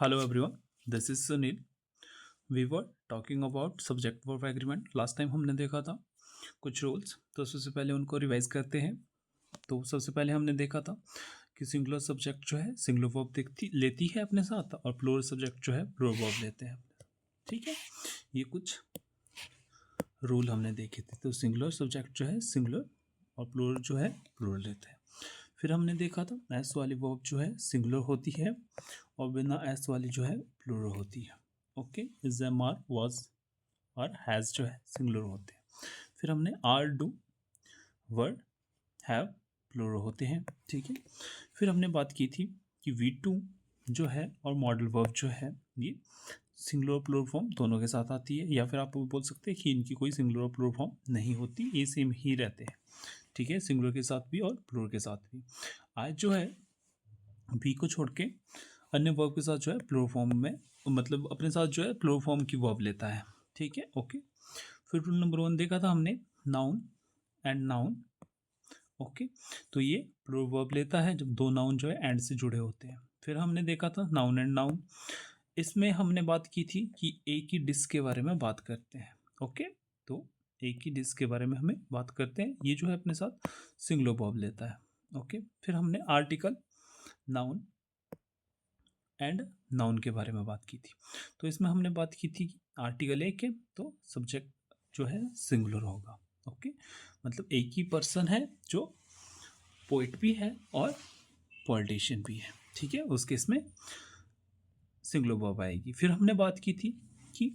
Hello everyone, this is Sunil. We were talking about subject verb agreement. Last time हमने देखा था कुछ rules, तो सबसे पहले उनको रिवाइज करते हैं। तो सबसे पहले हमने देखा था कि सिंगुलर सब्जेक्ट जो है सिंगुलर वर्ब लेती है अपने साथ, और प्लूरल सब्जेक्ट जो है प्लूरल वर्ब लेते हैं अपने साथ। ठीक है, ये कुछ रूल हमने देखे थे। तो सिंगुलर सब्जेक्ट जो है सिंगुलर और प्लूरल जो है प्लूरल लेते हैं। फिर हमने देखा था एस वाली वर्ब जो है सिंगुलर होती है और बिना एस वाली जो है प्लूरल होती है। Okay, is, am, are, was और हैज़ जो है सिंगुलर होते हैं। फिर हमने are, do, were, have plural होते हैं। ठीक है, फिर हमने बात की थी कि वी टू जो है और मॉडल वर्ब जो है ये सिंगुलर और प्लूरल फॉर्म दोनों के साथ आती है, या फिर आप बोल सकते हैं कि इनकी कोई सिंगुलर और प्लूरल फॉर्म नहीं होती, ये सेम ही रहते हैं। ठीक है, सिंगुलर के साथ भी और प्लूरल के साथ भी। आज जो है बी को छोड़ के अन्य वर्ब के साथ जो है प्लूरल फॉर्म में, मतलब अपने साथ जो है प्लूरल फॉर्म की वर्ब लेता है। ठीक है, ओके। फिर रूल नंबर 1 देखा था हमने, नाउन एंड नाउन। ओके, तो ये प्लूरल वर्ब लेता है जब दो नाउन जो है एंड से जुड़े होते हैं। फिर हमने देखा था नाउन एंड नाउन। इसमें हमने बात की थी कि एक ही डिस्क के बारे में बात करते हैं। ओके, तो एक ही डिस्क के बारे में हमें बात करते हैं, ये जो है अपने साथ सिंगुलर वर्ब लेता है। ओके, फिर हमने आर्टिकल, नाउन एंड नाउन के बारे में बात की थी। तो इसमें हमने बात की थी कि आर्टिकल एक है तो सब्जेक्ट जो है सिंगुलर होगा। ओके, मतलब एक ही पर्सन है जो पोइट भी है और पॉलिटिशियन भी है। ठीक है, उस केस में सिंगुलर वर्ब आएगी। फिर हमने बात की थी कि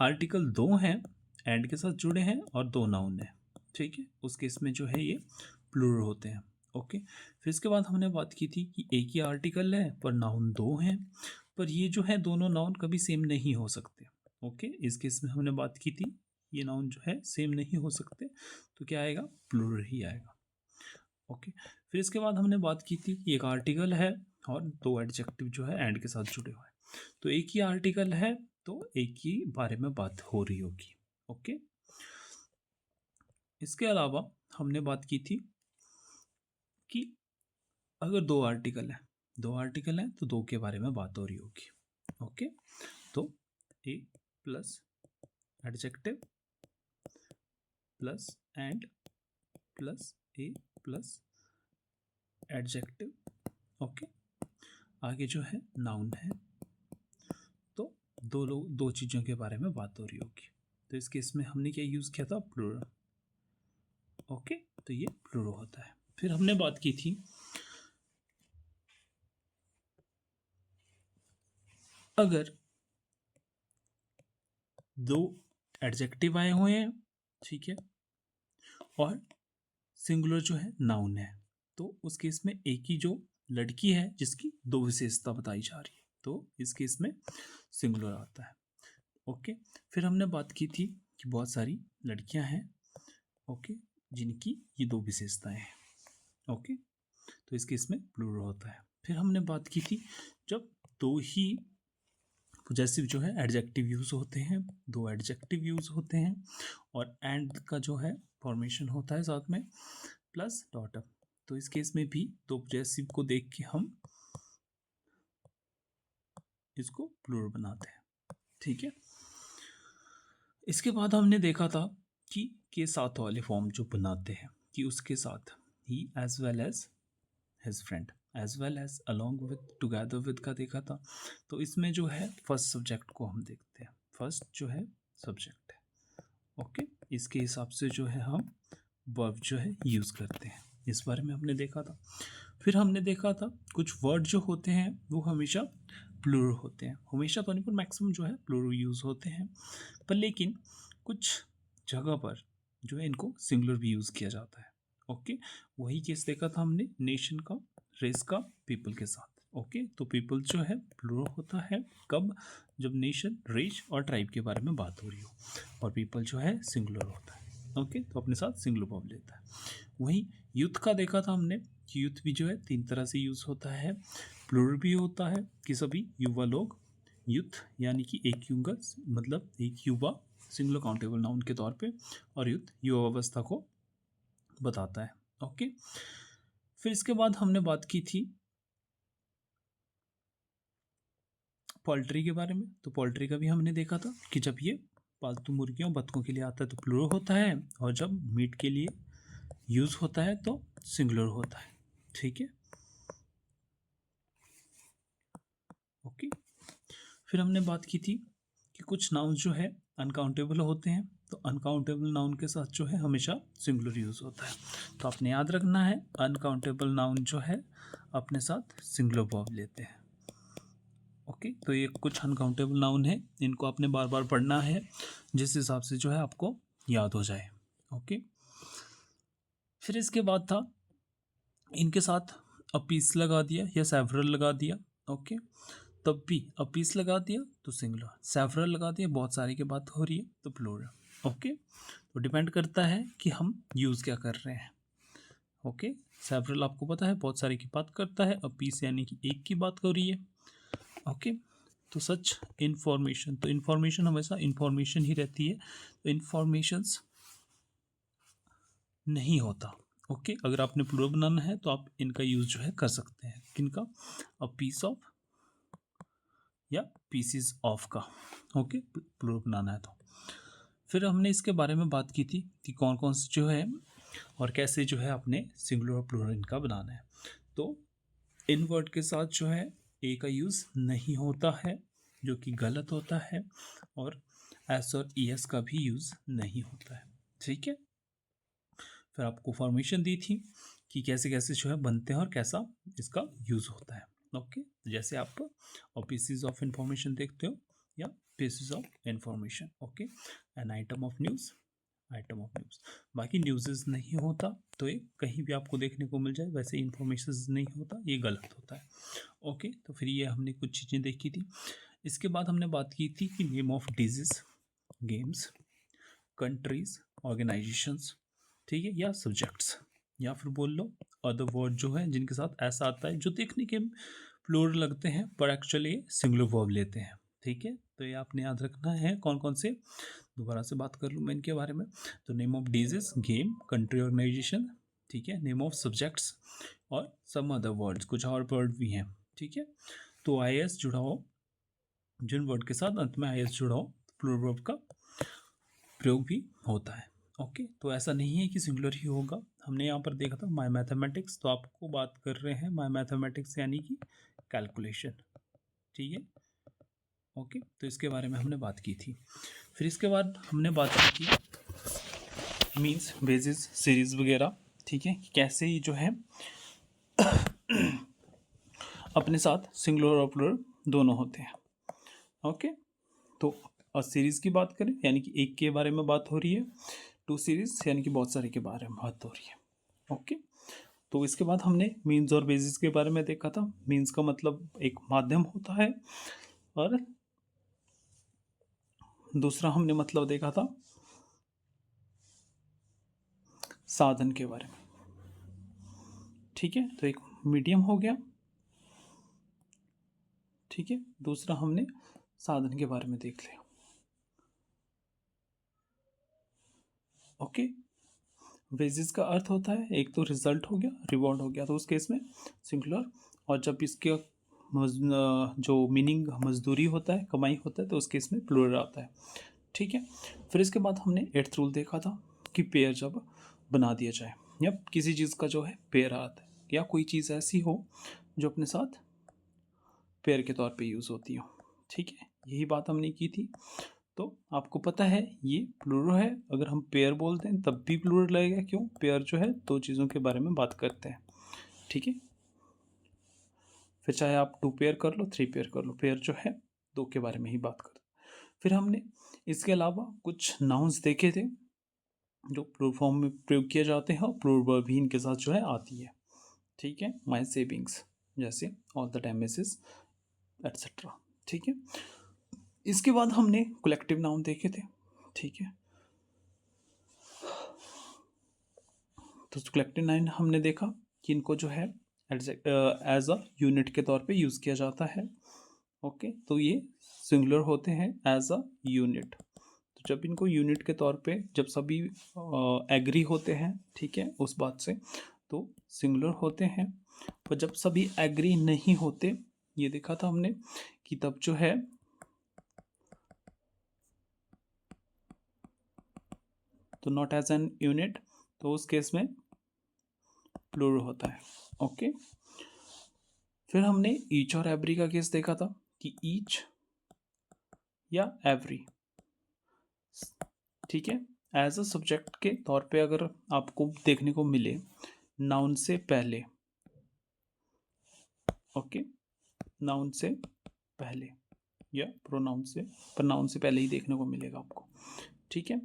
आर्टिकल दो हैं, एंड के साथ जुड़े हैं और दो नाउन है। ठीक है, उस केस में जो है ये प्लूरल होते हैं। ओके, फिर इसके बाद हमने बात की थी कि एक ही आर्टिकल है पर नाउन दो हैं, पर ये जो है दोनों नाउन कभी सेम नहीं हो सकते। ओके, इस केस में हमने बात की थी ये नाउन जो है सेम नहीं हो सकते, तो क्या आएगा, प्लूरल ही आएगा। ओके, फिर इसके बाद हमने बात की थी कि एक आर्टिकल है और दो एडजेक्टिव जो है एंड के साथ जुड़े हुए हैं। तो एक ही आर्टिकल है तो एक ही बारे में बात हो रही होगी। ओके, इसके अलावा हमने बात की थी कि अगर दो आर्टिकल हैं तो दो के बारे में बात हो रही होगी। ओके, तो a plus adjective plus and plus a plus adjective. Okay, आगे जो है नाउन है, तो दो चीज़ों के बारे में बात हो रही होगी। तो इस केस में हमने क्या यूज़ किया था, प्लूरल। ओके, तो ये प्लूरल होता है। फिर हमने बात की थी अगर दो एडजेक्टिव आए हुए हैं, ठीक है, और सिंगुलर जो है नाउन है, तो उस केस में एक ही जो लड़की है जिसकी दो विशेषता बताई जा रही है, तो इस केस में सिंगुलर आता है। ओके, फिर हमने बात की थी कि बहुत सारी लड़कियां हैं, ओके, जिनकी ये दो विशेषताएं हैं। ओके, तो इस केस में प्लूरल होता है। फिर हमने बात की थी जब दो ही पॉजेसिव जो है एडजेक्टिव यूज़ होते हैं, दो एडजेक्टिव यूज़ होते हैं और एंड का जो है फॉर्मेशन होता है साथ में प्लस डॉट अप, तो इस केस में भी दो पॉजेसिव को देख के हम इसको प्लूरल बनाते हैं। ठीक है, इसके बाद हमने देखा था कि के साथ वाले फॉर्म जो बनाते हैं कि उसके साथ ही as well as his friend, as well as, along with, together with का देखा था। तो इसमें जो है फर्स्ट सब्जेक्ट को हम देखते हैं, फर्स्ट जो है सब्जेक्ट है। ओके, इसके हिसाब से जो है हम वर्ब जो है यूज़ करते हैं, इस बारे में हमने देखा था। फिर हमने देखा था कुछ वर्ड जो होते हैं वो हमेशा प्लूरल होते हैं, हमेशा तो नहीं पर मैक्सिमम जो है प्लूरल यूज़ होते हैं, पर लेकिन कुछ जगह पर जो है इनको सिंगुलर भी यूज़ किया जाता है। ओके, वही केस देखा था हमने नेशन का, रेस का, पीपल के साथ। ओके, तो पीपल जो है प्लूरल होता है कब, जब नेशन, रेस और ट्राइब के बारे में बात हो रही हो, और पीपल जो है सिंगुलर होता है। ओके, तो अपने साथ सिंगुलर वर्ब लेता है। वहीं यूथ का देखा था हमने कि यूथ भी जो है तीन तरह से यूज़ होता है, प्लूरल भी होता है कि सभी युवा लोग, यूथ यानी कि एक युवा, मतलब एक युवा सिंगुलर काउंटेबल नाउन के तौर पे, और युथ युवा अवस्था को बताता है। ओके, फिर इसके बाद हमने बात की थी पोल्ट्री के बारे में, तो पोल्ट्री का भी हमने देखा था कि जब ये पालतू मुर्गियों बतखों के लिए आता है तो प्लूरल होता है, और जब मीट के लिए यूज़ होता है तो सिंगुलर होता है। ठीक है, ओके। फिर हमने बात की थी कि कुछ नाउन जो है अनकाउंटेबल होते हैं, तो अनकाउंटेबल नाउन के साथ जो है हमेशा सिंगुलर यूज़ होता है। तो आपने याद रखना है, अनकाउंटेबल नाउन जो है अपने साथ सिंगुलर वर्ब लेते हैं। ओके, तो ये कुछ अनकाउंटेबल नाउन है, इनको आपने बार बार पढ़ना है जिस हिसाब से जो है आपको याद हो जाए। ओके, फिर इसके बाद था इनके साथ अ पीस लगा दिया या सेवरल लगा दिया। ओके, तब भी अ पीस लगा दिया तो सिंगुलर, सेवरल लगा दिया बहुत सारी की बात हो रही है तो प्लूरल। ओके, तो डिपेंड करता है कि हम यूज़ क्या कर रहे हैं। ओके, सेवरल आपको पता है बहुत सारी की बात करता है, अ पीस यानी कि एक की बात हो रही है। ओके, तो सच इन्फॉर्मेशन, तो इन्फॉर्मेशन हमेशा इन्फॉर्मेशन ही रहती है, तो इन्फॉर्मेशंस नहीं होता। ओके, अगर आपने प्लूरल बनाना है तो आप इनका यूज़ जो है कर सकते हैं। किनका? अ पीस ऑफ या पीसीज ऑफ का। ओके, प्लूरल बनाना है तो। फिर हमने इसके बारे में बात की थी कि कौन कौन से जो है और कैसे जो है अपने सिंगुलर और प्लूरल इनका बनाना है। तो इन वर्ड के साथ जो है ए का यूज़ नहीं होता है, जो कि गलत होता है, और एस और ई एस का भी यूज़ नहीं होता है। ठीक है, फिर आपको फॉर्मेशन दी थी कि कैसे कैसे जो है बनते हैं और कैसा इसका यूज़ होता है। ओके, जैसे आप पीसीज ऑफ इंफॉर्मेशन देखते हो या PCs of information. Okay, an item of news, item of news. बाकी न्यूज़ नहीं होता, तो ये कहीं भी आपको देखने को मिल जाए, वैसे इंफॉर्मेशन नहीं होता, ये गलत होता है। ओके, तो फिर ये हमने कुछ चीज़ें देखी थी। इसके बाद हमने बात की थी कि name of disease, games, countries, organisations, ठीक है, या सब्जेक्ट्स, या फिर बोल लो अदर वर्ड जो है जिनके साथ ऐसा आता है जो देखने के प्लूरल लगते हैं पर एक्चुअली सिंगुलर वर्ब लेते हैं। ठीक है, तो ये आपने याद रखना है कौन कौन से। दोबारा से बात कर लूँ मैं इनके बारे में, तो name of disease, game, country, organisation, ठीक है, नेम ऑफ सब्जेक्ट्स और सम अदर वर्ड्स, कुछ और वर्ड भी हैं। ठीक है, तो आई एस जुड़ा हो, जिन वर्ड के साथ अंत में आई एस जुड़ा हो प्लूरल वर्ब का प्रयोग भी होता है। ओके, तो ऐसा नहीं है कि सिंगुलर ही होगा। हमने यहाँ पर देखा था माई मैथमेटिक्स, तो आपको बात कर रहे हैं माई मैथमेटिक्स यानी कि कैलकुलेशन। ठीक है, ओके, तो इसके बारे में हमने बात की थी। फिर इसके बाद हमने बात की थी मीन्स, बेसिस, सीरीज वगैरह। ठीक है, कैसे ही जो है अपने साथ सिंगुलर और प्लूरल दोनों होते हैं। ओके, तो और सीरीज़ की बात करें यानी कि एक के बारे में बात हो रही है, टू सीरीज यानी कि बहुत सारे के बारे में बात हो रही है। ओके, तो इसके बाद हमने मीन्स और बेसिस के बारे में देखा था। मीन्स का मतलब एक माध्यम होता है, और दूसरा हमने मतलब देखा था साधन के बारे में। ठीक है, तो एक मीडियम हो गया। ठीक है, दूसरा हमने साधन के बारे में देख लिया। ओके, वेजेस का अर्थ होता है एक तो रिजल्ट हो गया, रिवॉर्ड हो गया, तो उस केस में सिंगुलर, और जब इसके जो मीनिंग मजदूरी होता है, कमाई होता है, तो उस केस में प्लूरल आता है। ठीक है, फिर इसके बाद हमने 8th रूल देखा था कि पेयर जब बना दिया जाए या किसी चीज़ का जो है पेयर आता है, या कोई चीज़ ऐसी हो जो अपने साथ पेयर के तौर पे यूज़ होती हो। ठीक है, यही बात हमने की थी। तो आपको पता है ये प्लूरल है, अगर हम पेयर बोलते हैं तब भी प्लूरल लगेगा। क्यों? पेयर जो है दो चीज़ों के बारे में बात करते हैं। ठीक है, फिर चाहे आप 2 पेयर कर लो, 3 पेयर कर लो, पेयर जो है दो के बारे में ही बात करते हैं। फिर हमने इसके अलावा कुछ नाउन्स देखे थे जो प्लूरल फॉर्म में प्रयोग किए जाते हैं और प्लूरल वर्ब भी इनके साथ जो है आती है। ठीक है, माई सेविंग्स, जैसे ऑल द डैमेजेस एट्सेट्रा। ठीक है, इसके बाद हमने कलेक्टिव नाउन देखे थे। ठीक है, तो कलेक्टिव नाउन हमने देखा कि इनको जो है एज अ यूनिट के तौर पे यूज़ किया जाता है। ओके, तो ये सिंगुलर होते हैं एज अ यूनिट। तो जब इनको यूनिट के तौर पे जब सभी एग्री होते हैं, ठीक है, उस बात से, तो सिंगुलर होते हैं। पर जब सभी एग्री नहीं होते ये देखा था हमने कि तब जो है तो नॉट एज एन यूनिट, तो उस केस में प्लूरल होता है। ओके, फिर हमने ईच और एवरी का केस देखा था कि ईच या एवरी, ठीक है, एज अ सब्जेक्ट के तौर पे अगर आपको देखने को मिले नाउन से पहले, ओके, नाउन से पहले या प्रोनाउन से पहले ही देखने को मिलेगा आपको, ठीक है,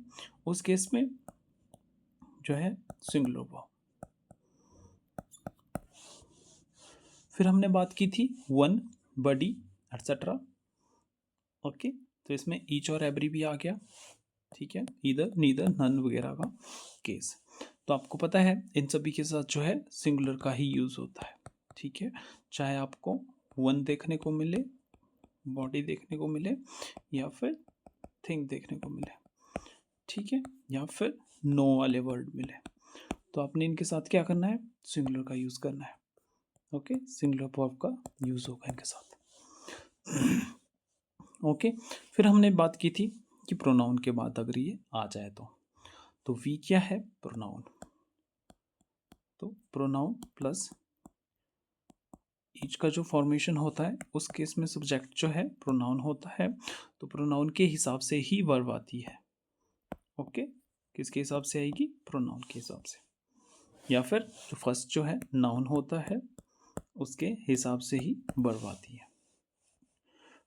उस केस में जो है सिंगुलर वर्ब। फिर हमने बात की थी वन, बडी, एटसेट्रा। ओके, तो इसमें ईच और एवरी भी आ गया, ठीक है, इधर नीदर नन वगैरह का केस। तो आपको पता है इन सभी के साथ जो है सिंगुलर का ही यूज होता है, ठीक है, चाहे आपको वन देखने को मिले, बॉडी देखने को मिले, या फिर थिंग देखने को मिले, ठीक है, या फिर नो वाले वर्ड मिले, तो आपने इनके साथ क्या करना है, सिंगुलर का यूज करना है। ओके, सिंगुलर वर्ब का यूज होगा इनके साथ। ओके, फिर हमने बात की थी कि प्रोनाउन के बाद अगर ये आ जाए तो वी क्या है, प्रोनाउन, तो प्रोनाउन प्लस ईच का जो फॉर्मेशन होता है उस केस में सब्जेक्ट जो है प्रोनाउन होता है, तो प्रोनाउन के हिसाब से ही वर्ब आती है। ओके, किसके हिसाब से आएगी, प्रोनाउन के हिसाब से, या फिर जो फर्स्ट जो है नाउन होता है उसके हिसाब से ही वर्ब आती है।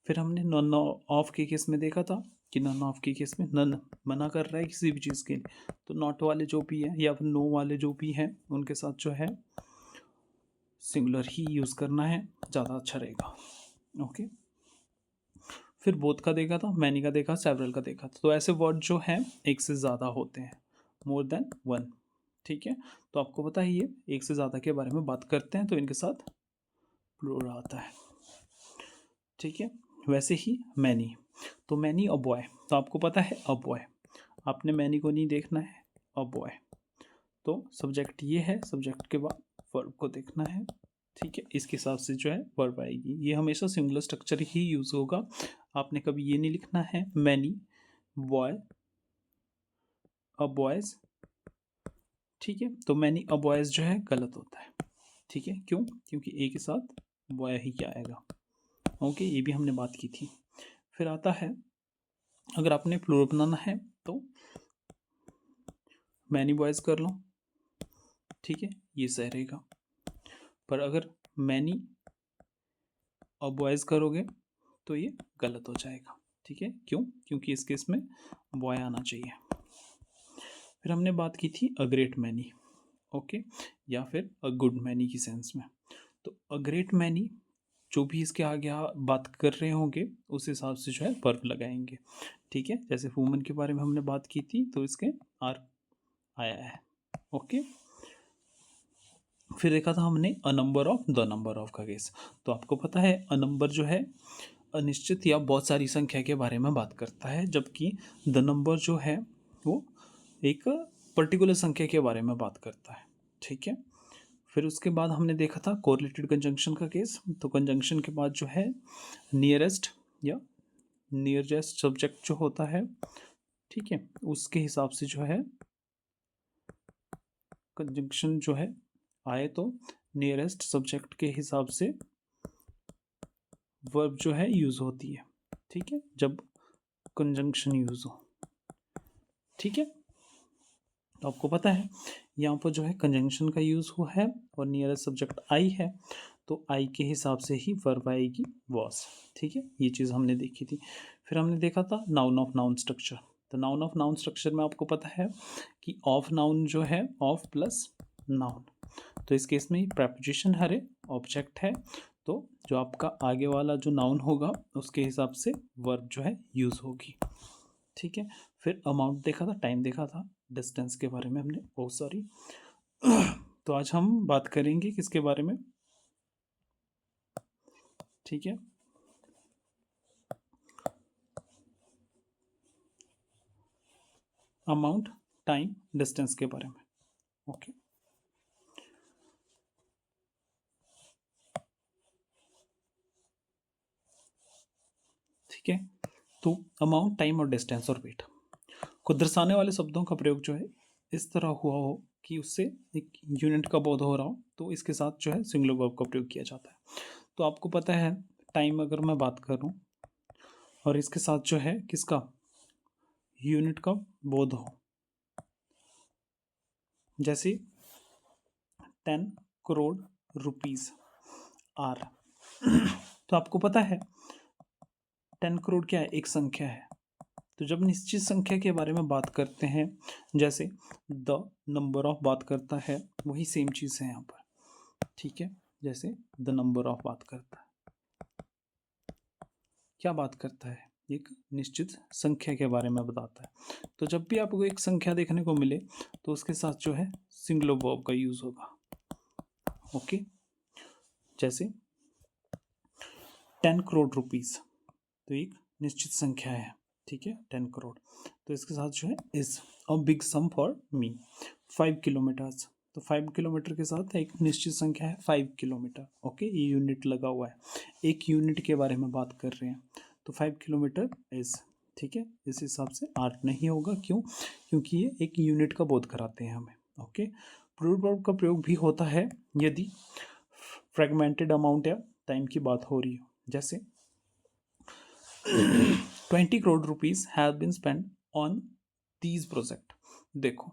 फिर हमने नॉन ऑफ के केस में देखा था कि नॉन ऑफ के केस में नन मना कर रहा है किसी भी चीज़ के लिए, तो नॉट वाले जो भी हैं या फिर नो वाले जो भी हैं उनके साथ जो है सिंगुलर ही यूज़ करना है, ज़्यादा अच्छा रहेगा। ओके, फिर बोथ का देखा था, मैनी का देखा, सेवरल का देखा था, तो ऐसे वर्ड जो हैं एक से ज़्यादा होते हैं, मोर देन वन, ठीक है, तो आपको पता ही है एक से ज़्यादा के बारे में बात करते हैं तो इनके साथ प्लूरल आता है, ठीक है। वैसे ही मैनी, तो मैनी अ बॉय, तो आपको पता है अ बॉय, आपने मैनी को नहीं देखना है, अ बॉय, तो सब्जेक्ट ये है, सब्जेक्ट के बाद वर्ब को देखना है, ठीक है, इसके हिसाब से जो है वर्ब आएगी। ये हमेशा सिंगुलर स्ट्रक्चर ही यूज़ होगा, आपने कभी ये नहीं लिखना है मैनी बॉय अ बॉयज़, ठीक है, तो मैनी अ बॉयज़ जो है गलत होता है, ठीक है, क्यों, क्योंकि ए के साथ बॉय ही क्या आएगा। ओके, ये भी हमने बात की थी। फिर आता है अगर आपने प्लूरल बनाना है तो मैनी बॉयज़ कर लो, ठीक है, ये सही रहेगा, पर अगर मैनी अ बॉयज़ करोगे तो ये गलत हो जाएगा, ठीक है, क्यों, क्योंकि इस केस में बॉय आना चाहिए। फिर हमने बात की थी अ ग्रेट मैनी, ओके, या फिर अ गुड मैनी की सेंस में, तो अ ग्रेट मैनी जो भी इसके आगे बात कर रहे होंगे उस हिसाब से जो है वर्ब लगाएंगे, ठीक है, जैसे वुमन के बारे में हमने बात की थी तो इसके आर आया है। ओके, फिर देखा था हमने a number of, the number of का केस, तो आपको पता है अ नंबर जो है अनिश्चित या बहुत सारी संख्या के बारे में बात करता है, जबकि द नंबर जो है वो एक पर्टिकुलर संख्या के बारे में बात करता है, ठीक है। फिर उसके बाद हमने देखा था कोरिलेटेड कंजंक्शन का केस, तो कंजंक्शन के बाद जो है नियरेस्ट या नियरेस्ट सब्जेक्ट जो होता है, ठीक है, उसके हिसाब से जो है कंजंक्शन जो है आए तो नियरेस्ट सब्जेक्ट के हिसाब से वर्ब जो है यूज़ होती है, ठीक है, जब कंजंक्शन यूज़ हो, ठीक है, तो आपको पता है यहाँ पर जो है कंजंक्शन का यूज़ हुआ है और नियरेस्ट सब्जेक्ट आई है, तो आई के हिसाब से ही वर्ब आएगी वॉज, ठीक है, ये चीज़ हमने देखी थी। फिर हमने देखा था नाउन ऑफ नाउन स्ट्रक्चर, तो नाउन ऑफ नाउन स्ट्रक्चर में आपको पता है कि ऑफ नाउन जो है ऑफ प्लस नाउन, तो इस केस में प्रेपोजिशन हरे ऑब्जेक्ट है, तो जो आपका आगे वाला जो नाउन होगा उसके हिसाब से वर्ब जो है यूज़ होगी, ठीक है। फिर अमाउंट देखा था, टाइम देखा था, डिस्टेंस के बारे में हमने, ओ सॉरी, तो आज हम बात करेंगे किसके बारे में, ठीक है, अमाउंट, टाइम, डिस्टेंस के बारे में। ओके, ठीक है। तो अमाउंट, टाइम और डिस्टेंस और वेट को दर्शाने वाले शब्दों का प्रयोग जो है इस तरह हुआ हो कि उससे एक यूनिट का बोध हो रहा हो, तो इसके साथ जो है सिंगुलर वर्ब का प्रयोग किया जाता है। तो आपको पता है टाइम अगर मैं बात करूं और इसके साथ जो है किसका यूनिट का बोध हो, जैसे 10 करोड़ रुपीस आर, तो आपको पता है 10 करोड़ क्या है, एक संख्या है। तो जब निश्चित संख्या के बारे में बात करते हैं, जैसे द नंबर ऑफ बात करता है, वही सेम चीज़ है यहाँ पर, ठीक है। जैसे द नंबर ऑफ बात करता है, क्या बात करता है, एक निश्चित संख्या के बारे में बताता है। तो जब भी आपको एक संख्या देखने को मिले तो उसके साथ जो है सिंगुलर वर्ब का यूज होगा। ओके, जैसे 10 करोड़ रुपीस, तो एक निश्चित संख्या है, ठीक है, 10 करोड़। तो इसके साथ जो है is a big sum for me. 5 kilometres, तो 5 किलोमीटर के साथ एक निश्चित संख्या है 5 किलोमीटर। ओके, ये यूनिट लगा हुआ है, एक यूनिट के बारे में बात कर रहे हैं। तो 5 किलोमीटर इज, ठीक है, इस हिसाब से आर्ट नहीं होगा। क्यों? क्योंकि ये एक यूनिट का बोध कराते हैं हमें। ओके, प्लूरल वर्ब का प्रयोग भी होता है यदि फ्रेगमेंटेड अमाउंट या टाइम की बात हो रही हो, जैसे 20 crore rupees have been spend on these project. देखो,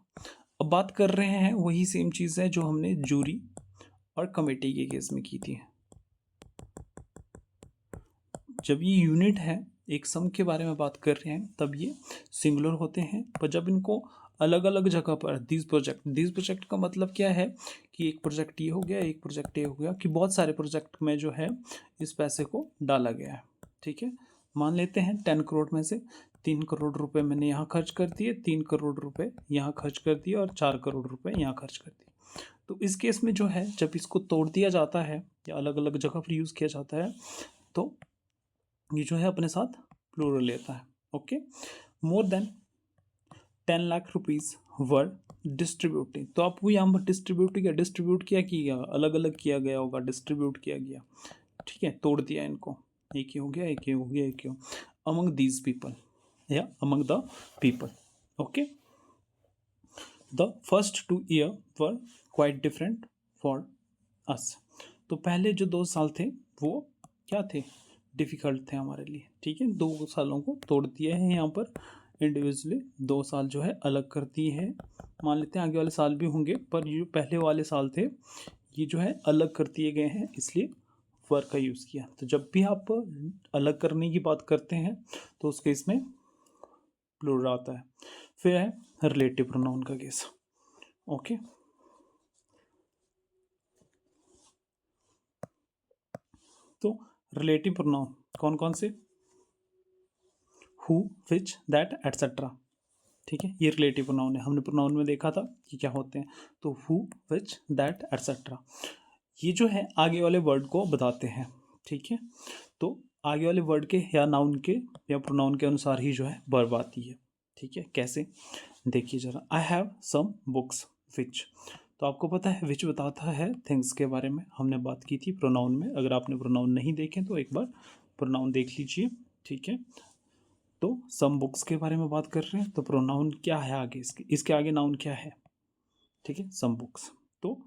अब बात कर रहे हैं वही सेम चीज़ है जो हमने जूरी और कमेटी के केस में की थी। जब ये यूनिट है, एक सम के बारे में बात कर रहे हैं, तब ये सिंगुलर होते हैं। पर जब इनको अलग अलग जगह पर दीज प्रोजेक्ट का मतलब क्या है कि एक प्रोजेक्ट ये हो गया, एक प्रोजेक्ट ये हो गया, कि बहुत सारे प्रोजेक्ट में जो है इस पैसे को डाला गया है। ठीक है, मान लेते हैं 10 करोड़ में से 3 करोड़ रुपए मैंने यहाँ खर्च कर दिए, 3 करोड़ रुपए यहाँ खर्च कर दिए और 4 करोड़ रुपए यहाँ खर्च कर दिए। तो इस केस में जो है जब इसको तोड़ दिया जाता है या अलग अलग जगह पर यूज़ किया जाता है, तो ये जो है अपने साथ प्लूरल लेता है। Okay, more than 10 lakh rupees were distributing, तो आपको यहाँ पर डिस्ट्रीब्यूट किया अलग अलग किया गया होगा, डिस्ट्रीब्यूट किया गया, ठीक है, तोड़ दिया इनको, एक ही हो गया, एक ही हो गया, एक ही हो, अमंग दीज पीपल या among the people. Okay, the first 2 year were quite different for us, तो पहले जो 2 साल थे वो क्या थे, डिफ़िकल्ट थे हमारे लिए। ठीक है, 2 सालों को तोड़ दिया है यहाँ पर इंडिविजुअली, 2 साल जो है अलग कर दिए हैं। मान लेते हैं आगे वाले साल भी होंगे, पर ये जो पहले वाले साल थे ये जो है अलग कर दिए गए हैं, इसलिए वर का यूज़ किया। तो जब भी आप अलग करने की बात करते हैं तो उसके इसमें प्लूरल आता है। फिर है रिलेटिव प्रोनाउन का केस। ओके, तो रिलेटिव प्रोनाउन कौन कौन से, हु, विच, दैट, एटसेट्रा। ठीक है, ये रिलेटिव प्रोनाउन है, हमने प्रोनाउन में देखा था कि क्या होते हैं। तो हु, विच, दैट, एटसेट्रा, ये जो है आगे वाले वर्ड को बताते हैं। ठीक है, तो आगे वाले वर्ड के या नाउन के या प्रोनाउन के अनुसार ही जो है वर्ब आती है। ठीक है, कैसे, देखिए जरा, I have some books which, तो आपको पता है विच बताता है थिंग्स के बारे में, हमने बात की थी प्रोनाउन में। अगर आपने प्रोनाउन नहीं देखे तो एक बार प्रोनाउन देख लीजिए। ठीक है, तो सम बुक्स के बारे में बात कर रहे हैं, तो प्रोनाउन क्या है आगे, इसके आगे नाउन क्या है, ठीक है, सम बुक्स। तो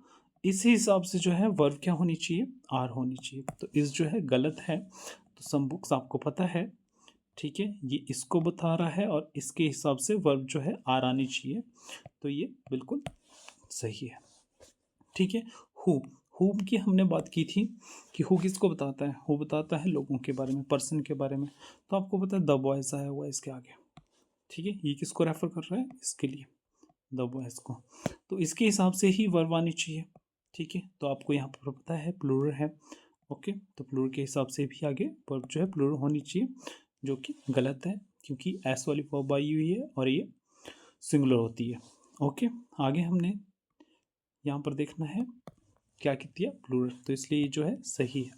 इसी हिसाब से जो है वर्ब क्या होनी चाहिए, आर होनी चाहिए। तो इस जो है गलत है, तो सम बुक्स आपको पता है, ठीक है, ये इसको बता रहा है और इसके हिसाब से वर्ब जो है आर आनी चाहिए, तो ये बिल्कुल सही है। ठीक है, हु की हमने बात की थी कि हु किसको बताता है, हु बताता है लोगों के बारे में, पर्सन के बारे में। तो आपको पता है द बॉयज आया हुआ है इसके आगे। ठीक है, ये किसको रेफर कर रहा है, इसके लिए, द बॉयज को। तो इसके हिसाब से ही वर्ब आनी चाहिए। ठीक है, तो आपको यहाँ पर पता है प्लूरल है। ओके, तो प्लूरल के हिसाब से भी आगे वर्ब जो है प्लूरल होनी चाहिए, जो कि गलत है क्योंकि एस वाली वर्ब आई हुई है और ये सिंगुलर होती है। ओके, आगे हमने यहाँ पर देखना है क्या किया दिया, प्लूरल, तो इसलिए ये जो है सही है।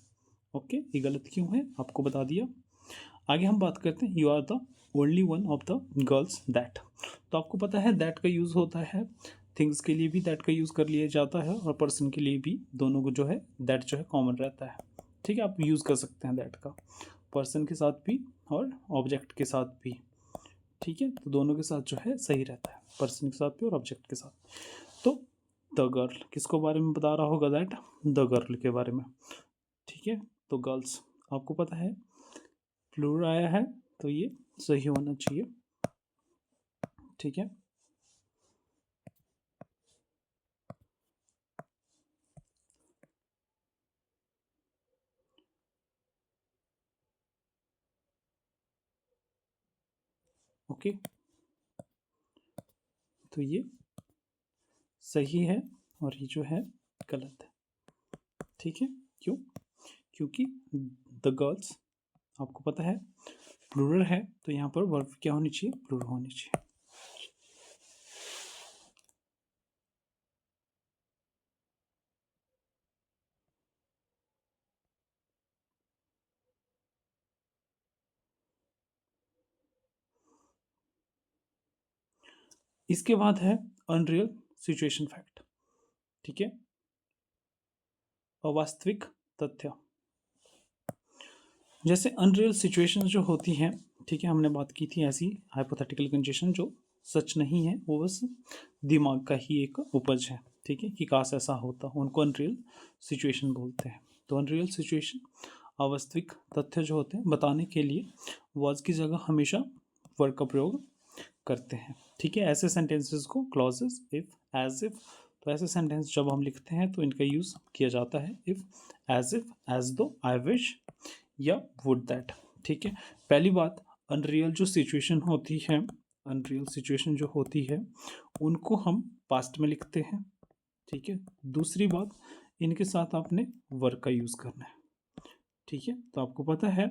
ओके, ये गलत क्यों है आपको बता दिया। आगे हम बात करते हैं, you are the only one of the girls that, तो आपको पता है दैट का यूज़ होता है, थिंग्स के लिए भी दैट का यूज़ कर लिया जाता है और पर्सन के लिए भी, दोनों को जो है दैट जो है कॉमन रहता है। ठीक है, आप यूज़ कर सकते हैं दैट का, पर्सन के साथ भी और ऑब्जेक्ट के साथ भी, ठीक है। तो दोनों के साथ जो है सही रहता है, पर्सन के साथ भी और ऑब्जेक्ट के साथ। तो द गर्ल किसको बारे में बता रहा होगा, दैट द गर्ल के बारे में, ठीक है। तो गर्ल्स आपको पता है प्लूरल आया है, तो ये सही होना चाहिए, ठीक है। ओके, तो ये सही है और ये जो है गलत है, ठीक है। क्यों? क्योंकि द गर्ल्स आपको पता है प्लूरल है, तो यहाँ पर वर्ब क्या होनी चाहिए, प्लूरल होनी चाहिए। इसके बाद है अनरियल सिचुएशन फैक्ट, ठीक है। अवास्तविक तथ्य, जैसे अनरियल सिचुएशन जो होती हैं, ठीक है, हमने बात की थी ऐसी हाइपोथेटिकल कंडीशन जो सच नहीं है, वो बस दिमाग का ही एक उपज है, ठीक है, कि काश ऐसा होता, उनको अनरियल सिचुएशन बोलते हैं। तो अनरियल सिचुएशन अवास्तविक तथ्य जो होते हैं बताने के लिए वाज की जगह हमेशा वर्ड का प्रयोग करते हैं, ठीक है। ऐसे सेंटेंसेस को क्लॉजेस, इफ, एज इफ, तो ऐसे सेंटेंस जब हम लिखते हैं तो इनका यूज़ किया जाता है इफ, एज दो, आई विश या वुड दैट, ठीक है। पहली बात, अनरियल जो सिचुएशन होती है, अनरियल सिचुएशन जो होती है उनको हम पास्ट में लिखते हैं, ठीक है। दूसरी बात, इनके साथ आपने वर्क का यूज़ करना है, ठीक है। तो आपको पता है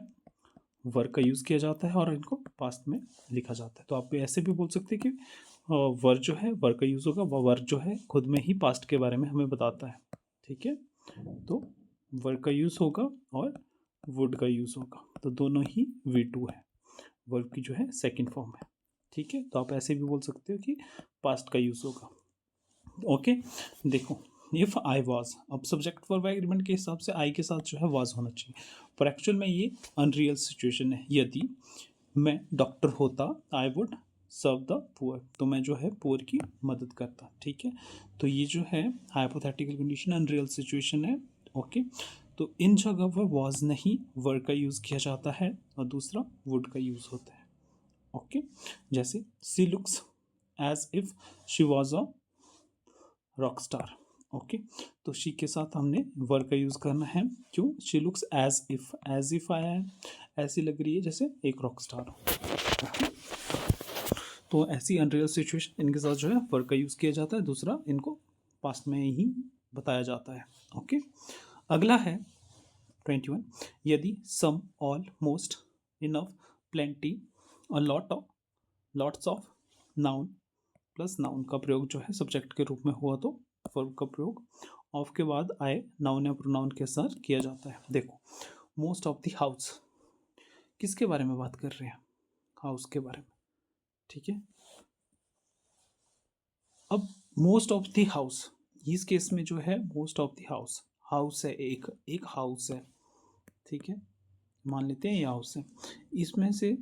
वर्क का यूज़ किया जाता है और इनको पास्ट में लिखा जाता है। तो आप ऐसे भी बोल सकते हैं कि वर्क जो है, वर्क का यूज़ होगा, वह वर्क जो है खुद में ही पास्ट के बारे में हमें बताता है, ठीक है। तो वर्क का यूज़ होगा और वुड का यूज़ होगा, तो दोनों ही V2 है, वर्ब की जो है सेकंड फॉर्म है, ठीक है। तो आप ऐसे भी बोल सकते हो कि पास्ट का यूज़ होगा, ओके। देखो, इफ़ आई वॉज, अब सब्जेक्ट वर्ब एग्रीमेंट के हिसाब से आई के साथ जो है वॉज होना चाहिए, पर एक्चुअल में ये अनरियल सिचुएशन है। यदि मैं डॉक्टर होता, I would serve the poor, तो मैं जो है पुअर की मदद करता, ठीक है। तो ये जो है हाइपोथेटिकल कंडीशन अनरियल सिचुएशन है, ओके। तो इन जगह पर वॉज नहीं वर्ड का यूज़ किया जाता है और दूसरा वुड का यूज़ होता है, ओके। जैसे she looks as if she was a rock star, okay. तो शी के साथ हमने वर्ड का यूज़ करना है, क्यों? शी लुक्स एज इफ आया है, ऐसी लग रही है जैसे एक रॉक स्टार हो, ओके। तो ऐसी अनरियल सिचुएशन इनके साथ जो है वर्ड का यूज़ किया जाता है, दूसरा इनको पास्ट में ही बताया जाता है, ओके। अगला है 21, यदि सम, ऑल, मोस्ट, इनफ, प्लेंटी और lots of noun plus noun का प्रयोग जो है सब्जेक्ट के रूप में हुआ तो वर्ब का प्रयोग ऑफ के बाद आए नाउन या प्रोनाउन के साथ किया जाता है। देखो, मोस्ट ऑफ द हाउस किसके बारे में बात कर रहे हैं, हाउस के बारे में, ठीक है। अब मोस्ट ऑफ द हाउस, इस केस में जो है most of the house, house है एक हाउस है, ठीक है, मान लेते हैं ये हाउस है, इसमें से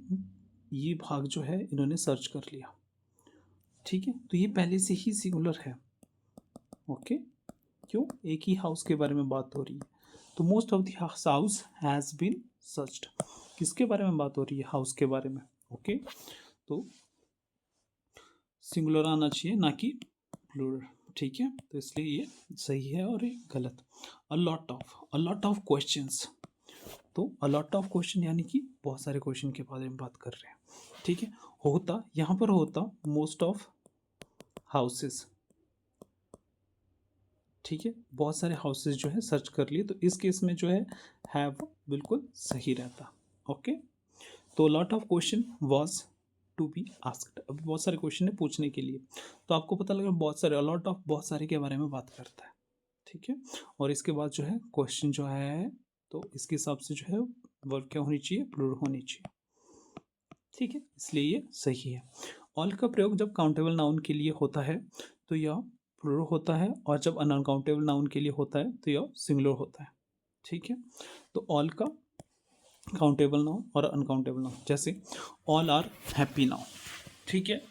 ये भाग जो है इन्होंने सर्च कर लिया, ठीक है। तो ये पहले से ही सिंगुलर है, ओके। क्यों? एक ही हाउस के बारे में बात हो रही है, तो most of the house has been searched, किसके बारे में बात हो रही है, हाउस के बारे में, ओके। तो सिंगुलर आना चाहिए ना कि प्लूरल, ठीक है। तो इसलिए ये सही है और ये गलत। अ लॉट ऑफ क्वेश्चंस, तो अ लॉट ऑफ क्वेश्चन यानी कि बहुत सारे क्वेश्चन के बारे में बात कर रहे हैं, ठीक है। होता, यहाँ पर होता मोस्ट ऑफ हाउसेस, ठीक है, बहुत सारे हाउसेस जो है सर्च कर लिए, तो इस केस में जो है हैव बिल्कुल सही रहता, ओके। तो lot of question was to be asked, अब बहुत सारे क्वेश्चन है पूछने के लिए, तो आपको पता लगा बहुत सारे, अलॉट ऑफ बहुत सारे के बारे में बात करता है, ठीक है। और इसके बाद जो है क्वेश्चन जो है, तो इसके हिसाब से जो है वर्ब क्या होनी चाहिए, प्लूरल होनी चाहिए, ठीक है, इसलिए ये सही है। ऑल का प्रयोग जब काउंटेबल नाउन के लिए होता है तो यह प्लूरल होता है, और जब अनकाउंटेबल नाउन के लिए होता है तो यह सिंगुलर होता है, ठीक है। तो ऑल का काउंटेबल नाउन और अनकाउंटेबल नाउन। जैसे ऑल आर हैप्पी नाउ, ठीक है।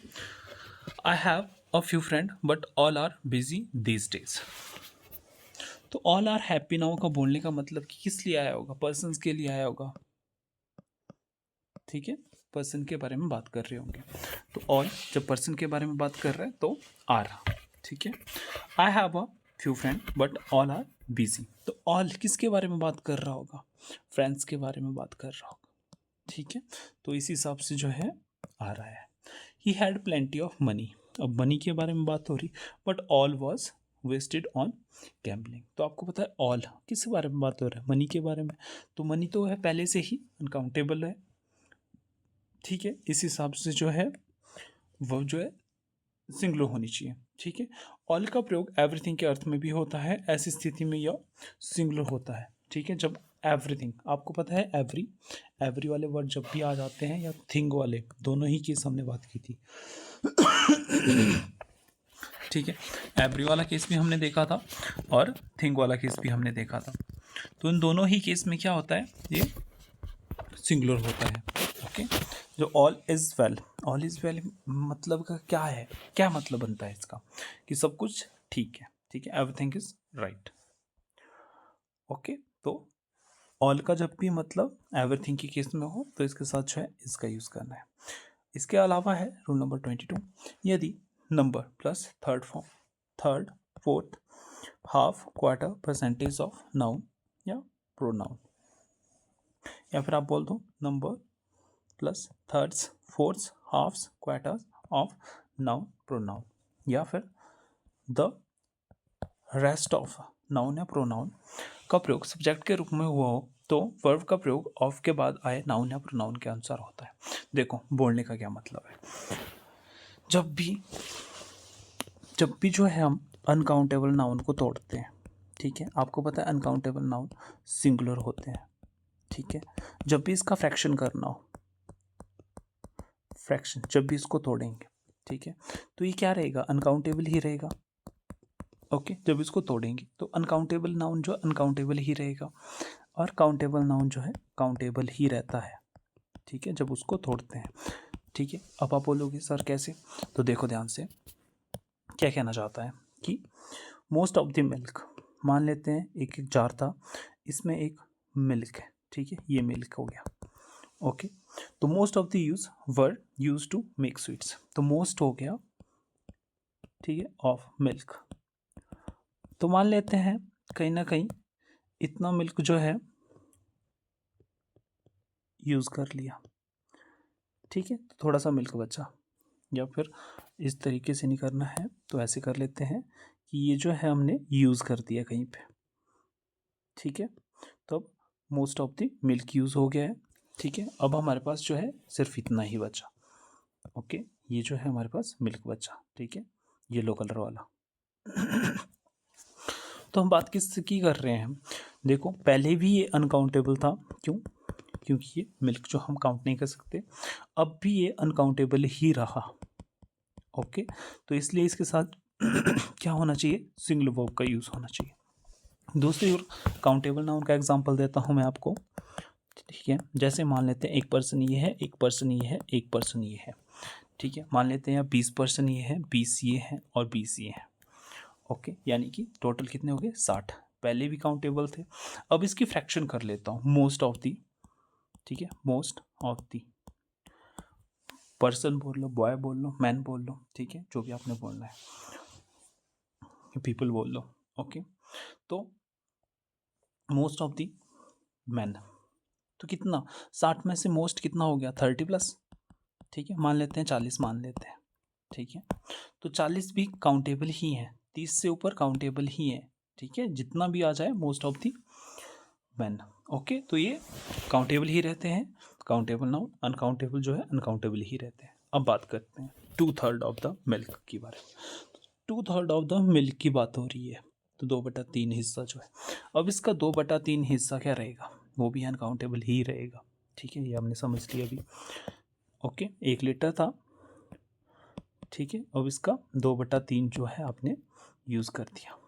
I have a few friend but all are busy these days. तो ऑल आर हैप्पी नाउ का बोलने का मतलब कि किस लिए आया होगा, पर्सन्स के लिए आया होगा, ठीक है, पर्सन के बारे में बात कर रहे होंगे। तो ऑल जब पर्सन के बारे में बात कर रहे हैं तो आर, ठीक है। I have a few friend but all are busy, तो ऑल किसके बारे में बात कर रहा होगा, फ्रेंड्स के बारे में बात कर रहा होगा, ठीक है। तो इस हिसाब से जो है आ रहा है। He had plenty of money, अब मनी के बारे में बात हो रही, but all was wasted on gambling. तो आपको पता है ऑल किस बारे में बात हो रहा है, मनी के बारे में। तो मनी तो है पहले से ही अनकाउंटेबल है, ठीक है। इस हिसाब से जो है वो जो है सिंगुलर होनी चाहिए, ठीक है। ऑल का प्रयोग एवरीथिंग के अर्थ में भी होता है, ऐसी स्थिति में यह सिंगुलर होता है, ठीक है। जब एवरीथिंग, आपको पता है एवरी, एवरी वाले वर्ड जब भी आ जाते हैं या थिंग वाले, दोनों ही केस हमने बात की थी, ठीक है। एवरी वाला केस भी हमने देखा था और थिंग वाला केस भी हमने देखा था। तो इन दोनों ही केस में क्या होता है, ये सिंगुलर होता है, ओके। जो all is well, all is well मतलब का क्या है, क्या मतलब बनता है इसका, कि सब कुछ ठीक है, ठीक है, एवरीथिंग इज राइट, ओके। तो ऑल का जब भी मतलब एवरीथिंग की केस में हो तो इसके साथ जो है इसका यूज़ करना है। इसके अलावा है रूल नंबर 22, यदि number plus third form, third, fourth, half, quarter, percentage of noun या प्रोनाउन, या फिर आप बोल दो number plus thirds, fourths, halfs, quarters of noun pronoun, या फिर द रेस्ट ऑफ नाउन या प्रोनाउन का प्रयोग सब्जेक्ट के रूप में हुआ हो तो वर्ब का प्रयोग ऑफ के बाद आए नाउन या प्रोनाउन के अनुसार होता है। देखो बोलने का क्या मतलब है, जब भी जो है हम अनकाउंटेबल नाउन को तोड़ते हैं, ठीक है, आपको पता है अनकाउंटेबल नाउन सिंगुलर होते हैं, ठीक है। जब भी इसका फ्रैक्शन करना हो, फ्रैक्शन जब भी इसको तोड़ेंगे, ठीक है, तो ये क्या रहेगा, अनकाउंटेबल ही रहेगा, ओके। जब इसको तोड़ेंगे तो अनकाउंटेबल नाउन जो अनकाउंटेबल ही रहेगा और काउंटेबल नाउन जो है काउंटेबल ही रहता है, ठीक है, जब उसको तोड़ते हैं, ठीक है। अब आप बोलोगे सर कैसे, तो देखो ध्यान से क्या कहना चाहता है कि मोस्ट ऑफ द मिल्क, मान लेते हैं एक एक जार था, इसमें एक मिल्क है, ठीक है, ये मिल्क हो गया, ओके। तो most of the use word use to make sweets, तो मोस्ट हो गया, ठीक है, ऑफ मिल्क। तो मान लेते हैं कहीं ना कहीं इतना मिल्क जो है यूज़ कर लिया, ठीक है, तो थोड़ा सा मिल्क बचा, या फिर इस तरीके से नहीं करना है तो ऐसे कर लेते हैं कि ये जो है हमने यूज़ कर दिया कहीं पे, ठीक है। तो अब most of the milk use हो गया है, ठीक है। अब हमारे पास जो है सिर्फ इतना ही बचा, ओके, ये जो है हमारे पास मिल्क बचा, ठीक है, येलो कलर वाला। तो हम बात किस की कर रहे हैं, देखो पहले भी ये अनकाउंटेबल था, क्यों, क्योंकि ये मिल्क जो हम काउंट नहीं कर सकते, अब भी ये अनकाउंटेबल ही रहा, ओके। तो इसलिए इसके साथ क्या होना चाहिए, सिंगुलर वर्ब का यूज़ होना चाहिए। दूसरी ओर काउंटेबल नाउन का एग्जांपल देता हूँ मैं आपको, ठीक है। जैसे मान लेते हैं एक पर्सन ये है, एक पर्सन ये है, एक पर्सन ये है, ठीक है। मान लेते हैं 20 पर्सन ये है, 20 ये है और 20 ये है, ओके। यानी कि टोटल कितने हो गए, 60, पहले भी काउंटेबल थे। अब इसकी फ्रैक्शन कर लेता हूँ, मोस्ट ऑफ दी, ठीक है, मोस्ट ऑफ दी, पर्सन बोल लो, बॉय बोल लो, मैन बोल लो, ठीक है, जो भी आपने बोलना है, पीपल बोल लो, ओके। तो मोस्ट ऑफ दी मैन, तो कितना, 60 में से मोस्ट कितना हो गया, 30 प्लस, ठीक है। मान लेते हैं 40 मान लेते हैं, ठीक है। तो 40 भी काउंटेबल ही है, 30 से ऊपर काउंटेबल ही है, ठीक है, जितना भी आ जाए most of the man, okay. तो ये काउंटेबल ही रहते हैं, काउंटेबल नाउन, अनकाउंटेबल जो है अनकाउंटेबल ही रहते हैं। अब बात करते हैं 2/3 ऑफ द मिल्क की बारे में। 2/3 ऑफ द मिल्क की बात हो रही है, तो 2/3 हिस्सा जो है, अब इसका 2/3 हिस्सा क्या रहेगा, वो भी अनकाउंटेबल ही रहेगा, ठीक है, ये हमने समझ लिया अभी, ओके। 1 लीटर था, ठीक है, अब इसका 2/3 जो है आपने यूज़ कर दिया,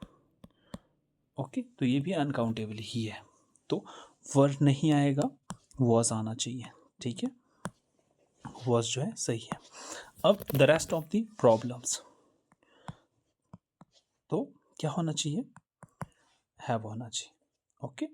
ओके। तो ये भी अनकाउंटेबल ही है, तो वर्ड नहीं आएगा, वॉज आना चाहिए, ठीक है, वॉज जो है सही है। अब the rest of the problems, तो क्या होना चाहिए, हैव होना चाहिए। ओके,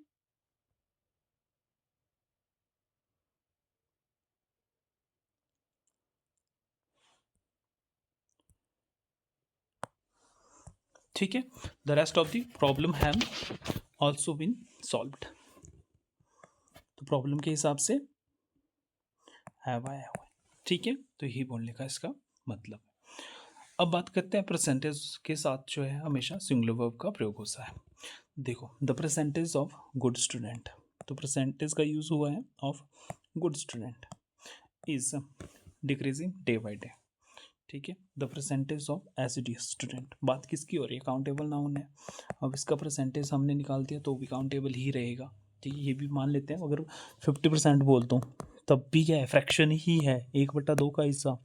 ठीक है, the rest of the problem have also been solved, तो प्रॉब्लम के हिसाब से हैव आया हुआ है, ठीक है, तो यही बोलने का इसका मतलब है। अब बात करते हैं परसेंटेज के साथ जो है हमेशा सिंगुलर वर्ब का प्रयोग होता है। देखो, the percentage of good student, तो परसेंटेज का यूज हुआ है of good student is decreasing day by day, ठीक है। The percentage of assiduous student, बात किसकी हो रही है, काउंटेबल नाउन है। अब इसका परसेंटेज हमने निकाल दिया तो भी काउंटेबल ही रहेगा, ठीक है, ये भी मान लेते हैं। अगर 50% बोलता हूँ तब भी क्या है, फ्रैक्शन ही है, 1/2 का हिस्सा,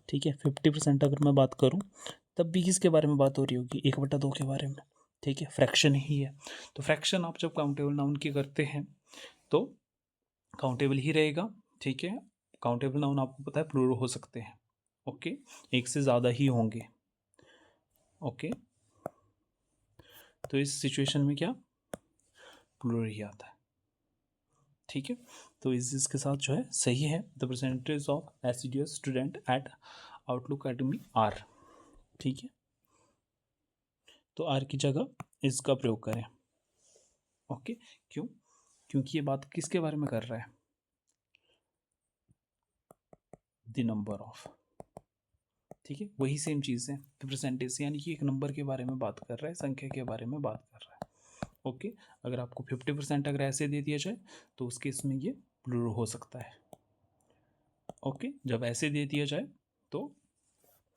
ठीक है। 50% अगर मैं बात करूँ तब भी किसके बारे में बात हो रही होगी, 1/2 के बारे में, ठीक है, फ्रैक्शन ही है। तो फ्रैक्शन आप जब काउंटेबल नाउन की करते हैं तो काउंटेबल ही रहेगा, ठीक है। काउंटेबल नाउन आपको पता है प्लूरल हो सकते हैं, ओके, एक से ज़्यादा ही होंगे, ओके। तो इस सिचुएशन में क्या प्लूरल ही आता है, ठीक है। तो इसके साथ जो है सही है, the percentage of assiduous student at Outlook Academy are, ठीक है, तो आर की जगह इसका प्रयोग करें, ओके। क्यों, क्योंकि ये बात किसके बारे में कर रहा है, द नंबर ऑफ, ठीक है, वही सेम चीज़ है, द परसेंटेज यानी कि एक नंबर के बारे में बात कर रहा है, संख्या के बारे में बात कर रहा है, ओके। अगर आपको 50% अगर ऐसे दे दिया जाए तो उस केस में ये प्लूरल हो सकता है, ओके। जब ऐसे दे दिया जाए तो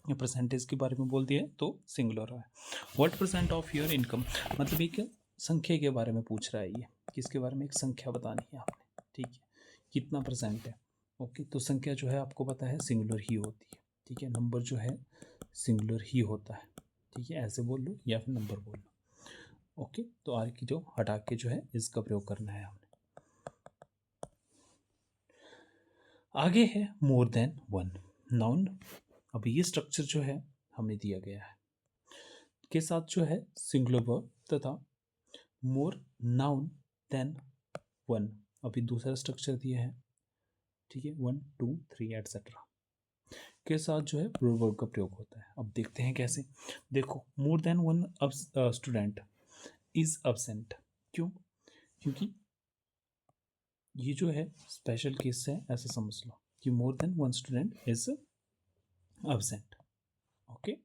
ये परसेंटेज के बारे में बोल दिया है तो सिंगुलर है। What percent of your income, मतलब एक संख्या के बारे में पूछ रहा है, ये किसके बारे में, एक संख्या बतानी है आपने, ठीक है, कितना परसेंट है, ओके। तो संख्या जो है आपको पता है सिंगुलर ही होती है, ठीक है, नंबर जो है सिंगुलर ही होता है, ठीक है, ऐसे बोल लो या फिर नंबर बोल लो, ओके। तो आर की जो हटा के जो है इसका प्रयोग करना है हमने। आगे है मोर देन वन नाउन, अब ये स्ट्रक्चर जो है हमें दिया गया है के साथ जो है सिंगुलर वर्ब तथा मोर नाउन देन वन, अभी दूसरा स्ट्रक्चर दिया है, ठीक है, 1 2 3 एटसेट्रा के साथ जो है प्लूरल वर्ब का प्रयोग होता है। अब देखते हैं कैसे, देखो, मोर than one student is absent, क्यों, क्योंकि ये जो है स्पेशल केस है, ऐसा समझ लो कि more than one student is absent, okay,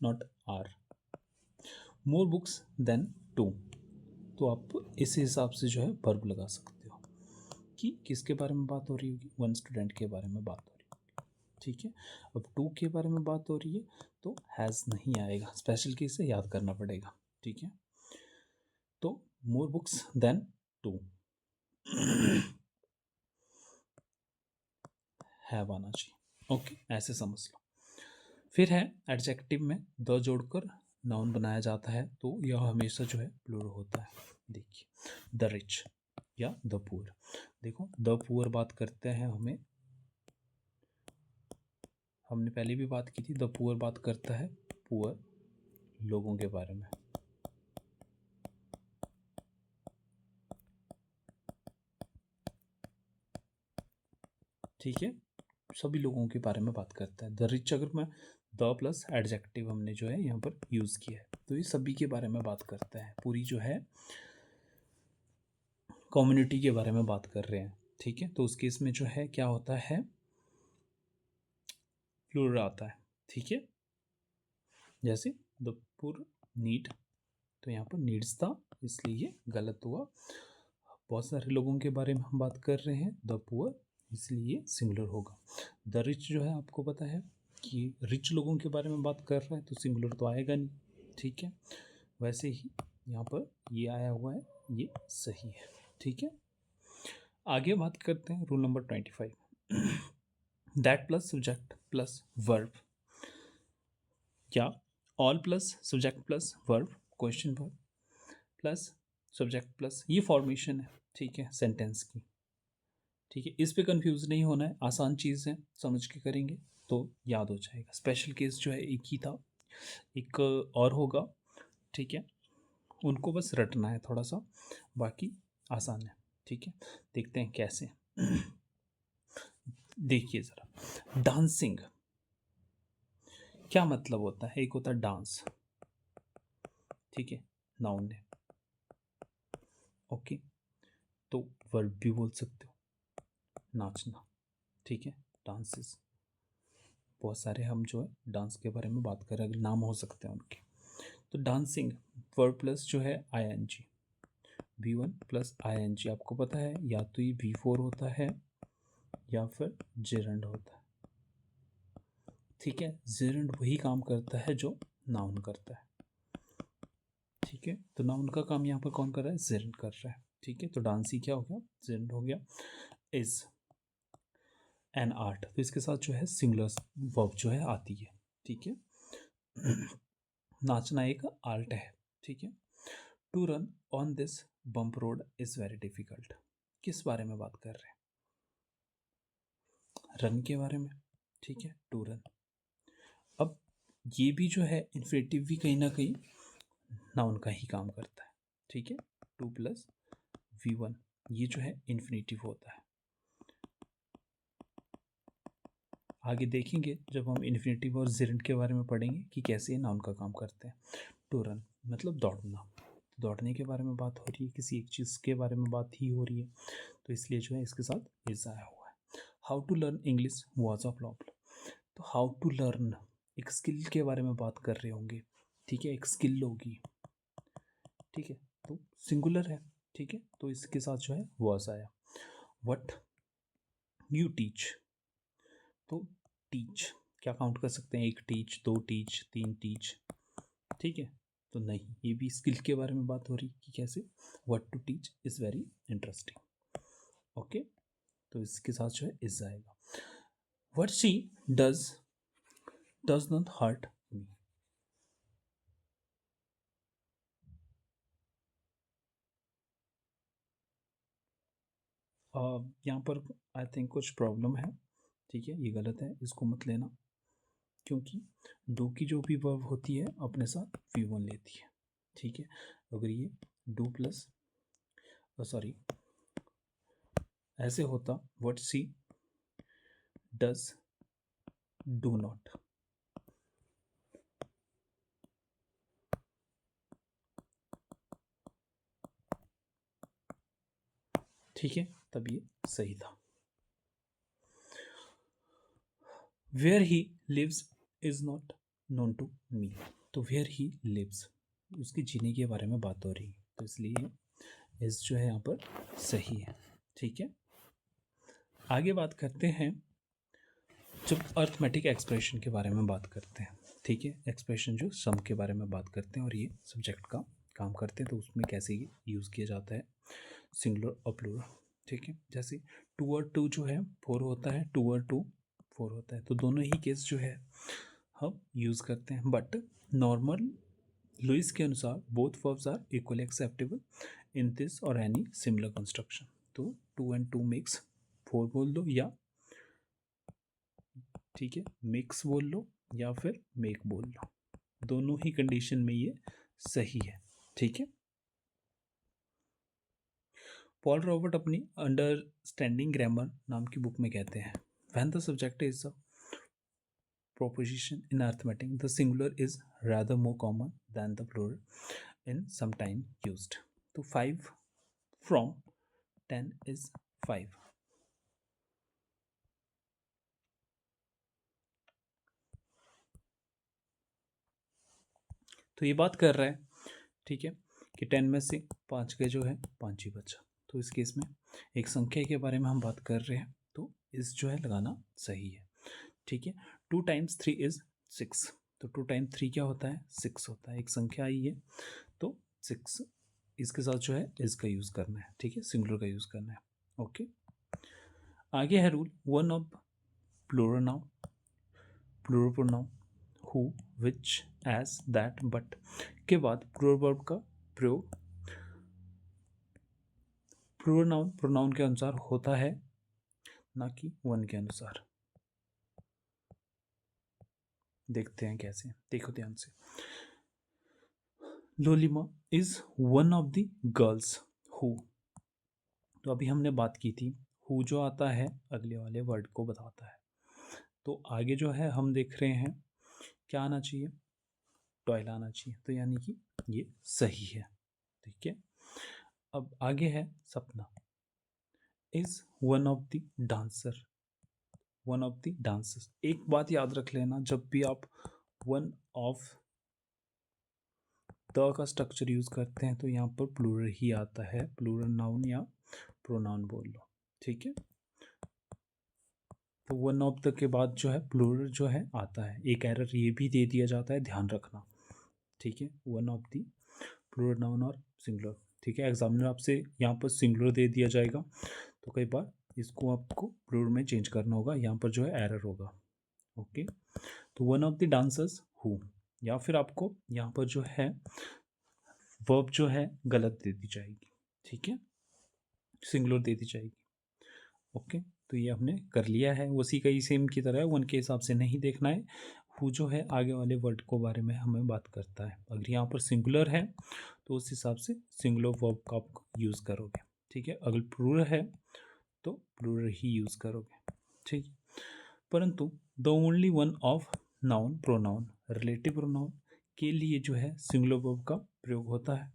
not are. More books than two, तो आप इस हिसाब से जो है वर्ब लगा सकते हो कि किसके बारे में बात हो रही होगी, वन स्टूडेंट के बारे में बात हो रही होगी, ठीक है। अब टू के बारे में बात हो रही है तो हैज़ नहीं आएगा, स्पेशल केस से याद करना पड़ेगा, ठीक है। तो more books than two have आना चाहिए, ओके, ऐसे समझ लो। फिर है एडजेक्टिव में द जोड़कर नाउन बनाया जाता है तो यह हमेशा जो है प्लूरल होता है, देखिए, द रिच या द पुअर, देखो द पुअर बात करते हैं हमने पहले भी बात की थी, द पुअर बात करता है पुअर लोगों के बारे में, ठीक है, सभी लोगों के बारे में बात करता है। द रिच अगर मैं द प्लस एडजेक्टिव हमने जो है यहाँ पर यूज़ किया है तो ये सभी के बारे में बात करता है, पूरी जो है कम्युनिटी के बारे में बात कर रहे हैं, ठीक है। तो उस केस में जो है क्या होता है, प्लूरल आता है, ठीक है। जैसे द पुअर नीड, तो यहाँ पर नीड्स था इसलिए ये गलत हुआ, बहुत सारे लोगों के बारे में हम बात कर रहे हैं, द पुअर, इसलिए सिंगुलर होगा। द रिच जो है आपको पता है कि रिच लोगों के बारे में बात कर रहा है तो सिंगुलर तो आएगा नहीं, ठीक है। वैसे ही यहाँ पर ये आया हुआ है, ये सही है, ठीक है। आगे बात करते हैं rule number 25, that plus subject plus verb या all plus subject plus verb, question verb plus subject plus, ये फॉर्मेशन है, ठीक है, सेंटेंस की, ठीक है, इस पे कंफ्यूज नहीं होना है, आसान चीज़ है, समझ के करेंगे तो याद हो जाएगा। स्पेशल केस जो है एक ही था, एक और होगा, ठीक है, उनको बस रटना है थोड़ा सा, बाकी आसान है। ठीक है, देखते हैं कैसे। देखिए ज़रा, डांसिंग क्या मतलब होता है? एक होता है डांस, ठीक है, नाउन है, ओके, तो वर्ब भी बोल सकते हो, नाचना, ठीक है, डांसेस, बहुत सारे हम जो है डांस के बारे में बात कर रहे हैं, नाम हो सकते हैं उनके। तो डांसिंग वर्ब प्लस जो है I N G, V1 plus I N G, आपको पता है या तो ये V4 होता है या फिर जेरंड होता है, ठीक है, जेरंड वही काम करता है जो नाउन करता है, ठीक है, तो नाउन का काम यहाँ पर कौन कर रहा है? जेरंड कर रहा है, ठीक है, तो डांस ही क्या हो गया? जेरंड हो गया। इज एन आर्ट, तो इसके साथ जो है सिंगुलर वर्ब जो है आती है, ठीक है। नाचना एक आर्ट है, ठीक है। To run on this bump road is very difficult, किस बारे में बात कर रहे हैं? रन के बारे में, ठीक है, टू रन। अब ये भी जो है इन्फिनेटिव भी कहीं ना कहीं नाउन का ही काम करता है, ठीक है, टू प्लस V1 ये जो है इन्फिनेटिव होता है। आगे देखेंगे जब हम इन्फिनेटिव और जेरेंट के बारे में पढ़ेंगे कि कैसे नाउन का काम करते हैं। टू रन मतलब दौड़ना, दौड़ने के बारे में बात हो रही है, किसी एक चीज़ के बारे में बात ही हो रही है, तो इसलिए जो है इसके साथ इज आया हुआ है। How to learn English was a problem, तो हाउ टू लर्न एक स्किल के बारे में बात कर रहे होंगे, ठीक है, एक स्किल होगी, ठीक है, तो सिंगुलर है, ठीक है, तो इसके साथ जो है वॉज आया। व्हाट यू टीच, तो टीच क्या काउंट कर सकते हैं? एक टीच, दो टीच, तीन टीच, ठीक है, तो नहीं, ये भी स्किल के बारे में बात हो रही कि कैसे। What to teach is very interesting, okay, तो इसके साथ जो है इज आएगा। What she does not hurt me, यहाँ पर आई थिंक कुछ प्रॉब्लम है, ठीक है, ये गलत है, इसको मत लेना, क्योंकि डू की जो भी वर्ब होती है अपने साथ V1 लेती है, ठीक है। अगर ये डू प्लस सॉरी ऐसे होता, what she does do not, ठीक है, तब ये सही था। Where he lives is not known to me, तो वेयर ही लिव्स उसके जीने के बारे में बात हो रही है, तो इसलिए इस जो है यहाँ पर सही है, ठीक है। आगे बात करते हैं, जब अर्थमेटिक एक्सप्रेशन के बारे में बात करते हैं, ठीक है, एक्सप्रेशन जो सम के बारे में बात करते हैं और ये सब्जेक्ट का काम करते हैं, तो उसमें कैसे यूज़ किया जाता है सिंगुलर और प्लूरल, ठीक है। जैसे टू और टू जो है फोर होता है, टू और टू फोर होता है, तो दोनों ही केस जो है हम यूज़ करते हैं, बट नॉर्मल लुइस के अनुसार both verbs are equally acceptable in this or any similar construction, तो two and two makes four बोल दो, या ठीक है मिक्स बोल लो या फिर मेक बोल लो, दोनों ही कंडीशन में ये सही है, ठीक है। पॉल रॉबर्ट अपनी अंडरस्टैंडिंग ग्रामर नाम की बुक में कहते हैं, when the subject is a proposition in arithmetic, the singular is rather more common than the plural in sometime used. तो 5 from 10 is 5. तो ये बात कर रहा है, ठीक है, कि 10 में से 5 के जो है 5 ही बचा, तो इस केस में एक संख्या के बारे में हम बात कर रहे हैं, तो इस जो है लगाना सही है, ठीक है। 2 टाइम्स 3 इज 6, तो 2 टाइम 3 क्या होता है? 6 होता है, एक संख्या आई है तो 6, इसके साथ जो है इसका यूज़ करना है, ठीक है, सिंगुलर का यूज़ करना है, ओके। आगे है rule one of plural noun, plural pronoun who, which, as, that, but के बाद प्लूरल वर्ब का प्रयोग प्लूरल नाउन प्रोनाउन के अनुसार होता है ना कि वन के अनुसार। देखते हैं कैसे, देखो ध्यान से। Lolima is one of the girls who, तो अभी हमने बात की थी हु जो आता है अगले वाले वर्ड को बताता है। तो आगे जो है हम देख रहे हैं क्या आना चाहिए, टॉयल आना चाहिए, तो यानी कि ये सही है। ठीक है, अब आगे है सपना is one of the dancer, one of the dancers. एक बात याद रख लेना, जब भी आप वन ऑफ द का स्ट्रक्चर यूज करते हैं तो यहाँ पर प्लूरल ही आता है, प्लूरल नाउन या प्रोनाउन बोल लो। ठीक है, तो वन ऑफ द के बाद जो है प्लूरल जो है आता है। एक एरर ये भी दे दिया जाता है, ध्यान रखना। ठीक है, one of the plural noun और सिंगुलर। ठीक है, एग्जामिनर आपसे यहाँ पर सिंगुलर दे दिया जाएगा तो कई बार इसको आपको प्लूरल में चेंज करना होगा, यहाँ पर जो है एरर होगा। ओके, तो one of the dancers who, या फिर आपको यहाँ पर जो है वर्ब जो है गलत दे दी जाएगी। ठीक है, सिंगुलर दे दी जाएगी। ओके, तो ये हमने कर लिया है, उसी का ही सेम की तरह वन के हिसाब से नहीं देखना है। हु जो है आगे वाले वर्ड को बारे में हमें बात करता है। अगर यहाँ पर सिंगुलर है तो उस हिसाब से सिंगुलर वर्ब का आप यूज़ करोगे। ठीक है, अगर प्लूरल है तो प्लूरल ही यूज़ करोगे। ठीक, परंतु the only one of noun pronoun, relative pronoun के लिए जो है सिंगुलर वर्ब का प्रयोग होता है,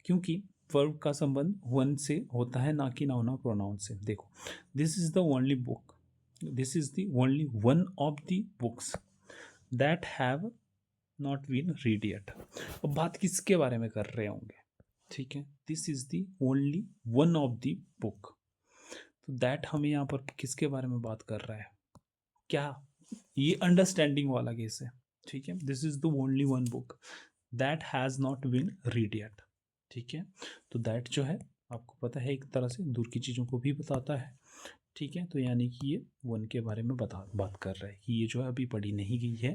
क्योंकि वर्ब का संबंध वन से होता है, ना कि नाउन और प्रोनाउन से। देखो, this is the only book, this is the only one of the books that have not been read yet. अब बात किसके बारे में कर रहे होंगे? ठीक है, this is the only one of the book, तो दैट हमें यहाँ पर किसके बारे में बात कर रहा है? क्या ये अंडरस्टैंडिंग वाला केस है? ठीक है, this is the only one book that has not been read yet. ठीक है, तो दैट जो है आपको पता है एक तरह से दूर की चीज़ों को भी बताता है। ठीक है, तो यानी कि ये वन के बारे में बात कर रहा है कि ये जो है अभी पढ़ी नहीं गई है।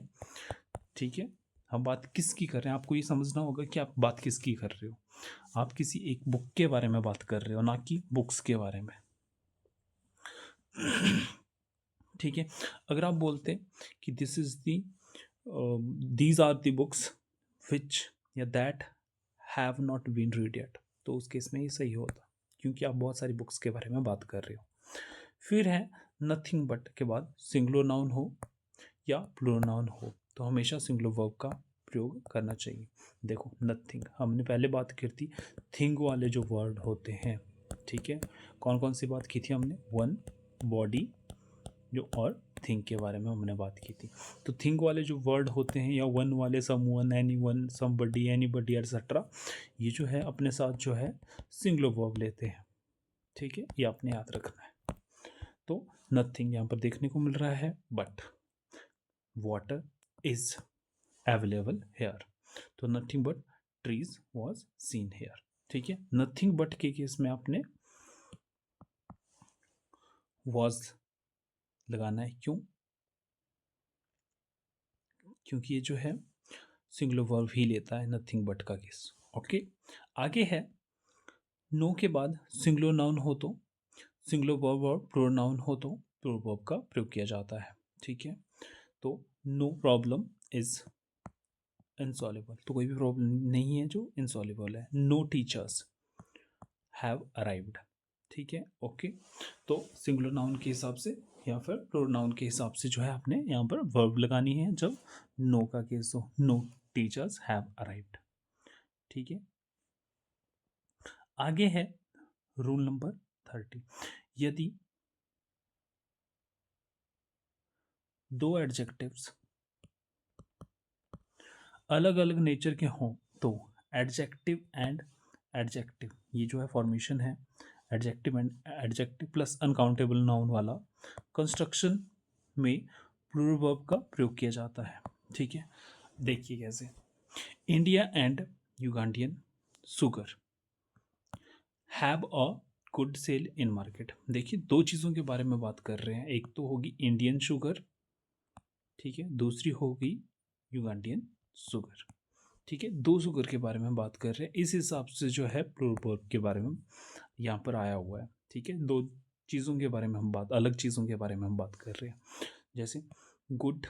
ठीक है, हम बात किसकी कर रहे हैं, आपको ये समझना होगा कि आप बात किसकी कर रहे हो। आप किसी एक बुक के बारे में बात कर रहे हो, ना कि बुक्स के बारे में। ठीक है, अगर आप बोलते कि this is the these are the books which या that have not been read yet, तो उस केस में ये सही होता, क्योंकि आप बहुत सारी बुक्स के बारे में बात कर रहे हो। फिर है नथिंग बट के बाद सिंगुलर नाउन हो या प्लूरल नाउन हो तो हमेशा सिंगुलर वर्ब का प्रयोग करना चाहिए। देखो, नथिंग हमने पहले बात की थी, थिंग वाले जो वर्ड होते हैं। ठीक है, कौन कौन सी बात की थी हमने? वन, बॉडी जो, और थिंग के बारे में हमने बात की थी। तो थिंग वाले जो वर्ड होते हैं या वन वाले, someone, anyone, somebody, anybody etcetera, ये जो है अपने साथ जो है सिंगुलर वर्ब लेते हैं। ठीक है, ये आपने याद रखना है। तो नथिंग यहाँ पर देखने को मिल रहा है, but water is available here, तो nothing but trees was seen here. ठीक है, नथिंग बट के केस में आपने वॉज लगाना है। क्यों? क्योंकि ये जो है सिंगुलर वर्ब ही लेता है नथिंग बट का केस। ओके, आगे है नो के बाद सिंगुलर नाउन हो तो सिंगुलर वर्ब और प्लूरल नाउन हो तो प्लूरल वर्ब का प्रयोग किया जाता है। ठीक है, तो नो प्रॉब्लम इज इनसॉल्युबल, तो कोई भी प्रॉब्लम नहीं है जो इनसॉल्युबल है। No teachers have arrived. ठीक है, ओके, तो सिंगुलर नाउन के हिसाब से या फिर प्लूरल नाउन के हिसाब से जो है आपने यहाँ पर वर्ब लगानी है जब नो का केस हो। No teachers have arrived. ठीक है, आगे है रूल नंबर 30। यदि दो एडजेक्टिव्स अलग अलग नेचर के हों तो एडजेक्टिव एंड एडजेक्टिव, ये जो है फॉर्मेशन है adjective and adjective plus uncountable noun वाला, कंस्ट्रक्शन में प्लूरल वर्ब का प्रयोग किया जाता है। ठीक है, देखिए कैसे। India and Ugandian sugar have a good sale in market. देखिए, दो चीज़ों के बारे में बात कर रहे हैं, एक तो होगी इंडियन शुगर, ठीक है, दूसरी होगी युगांडियन शुगर। ठीक है, दो शुगर के बारे में बात कर रहे हैं, इस हिसाब से जो है प्लूरल वर्ब के बारे में यहाँ पर आया हुआ है। ठीक है, दो चीज़ों के बारे में अलग चीज़ों के बारे में हम बात कर रहे हैं। जैसे गुड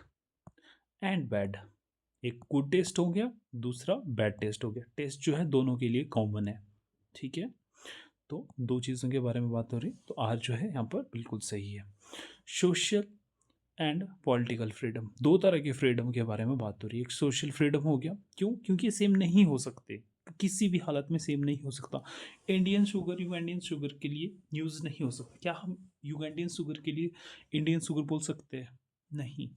एंड बैड, एक गुड टेस्ट हो गया, दूसरा बैड टेस्ट हो गया। टेस्ट जो है दोनों के लिए कॉमन है, ठीक है। तो दो चीज़ों के बारे में बात हो रही, तो आर जो है यहाँ पर बिल्कुल सही है। सोशल एंड पॉलिटिकल फ्रीडम, दो तरह की फ्रीडम के बारे में बात हो रही है। एक सोशल फ्रीडम हो गया, क्यों? क्योंकि सेम नहीं हो सकते, किसी भी हालत में सेम नहीं हो सकता। इंडियन शुगर युगांडियन शुगर के लिए यूज़ नहीं हो सकता। क्या हम युगांडियन शुगर के लिए इंडियन शुगर बोल सकते हैं? नहीं,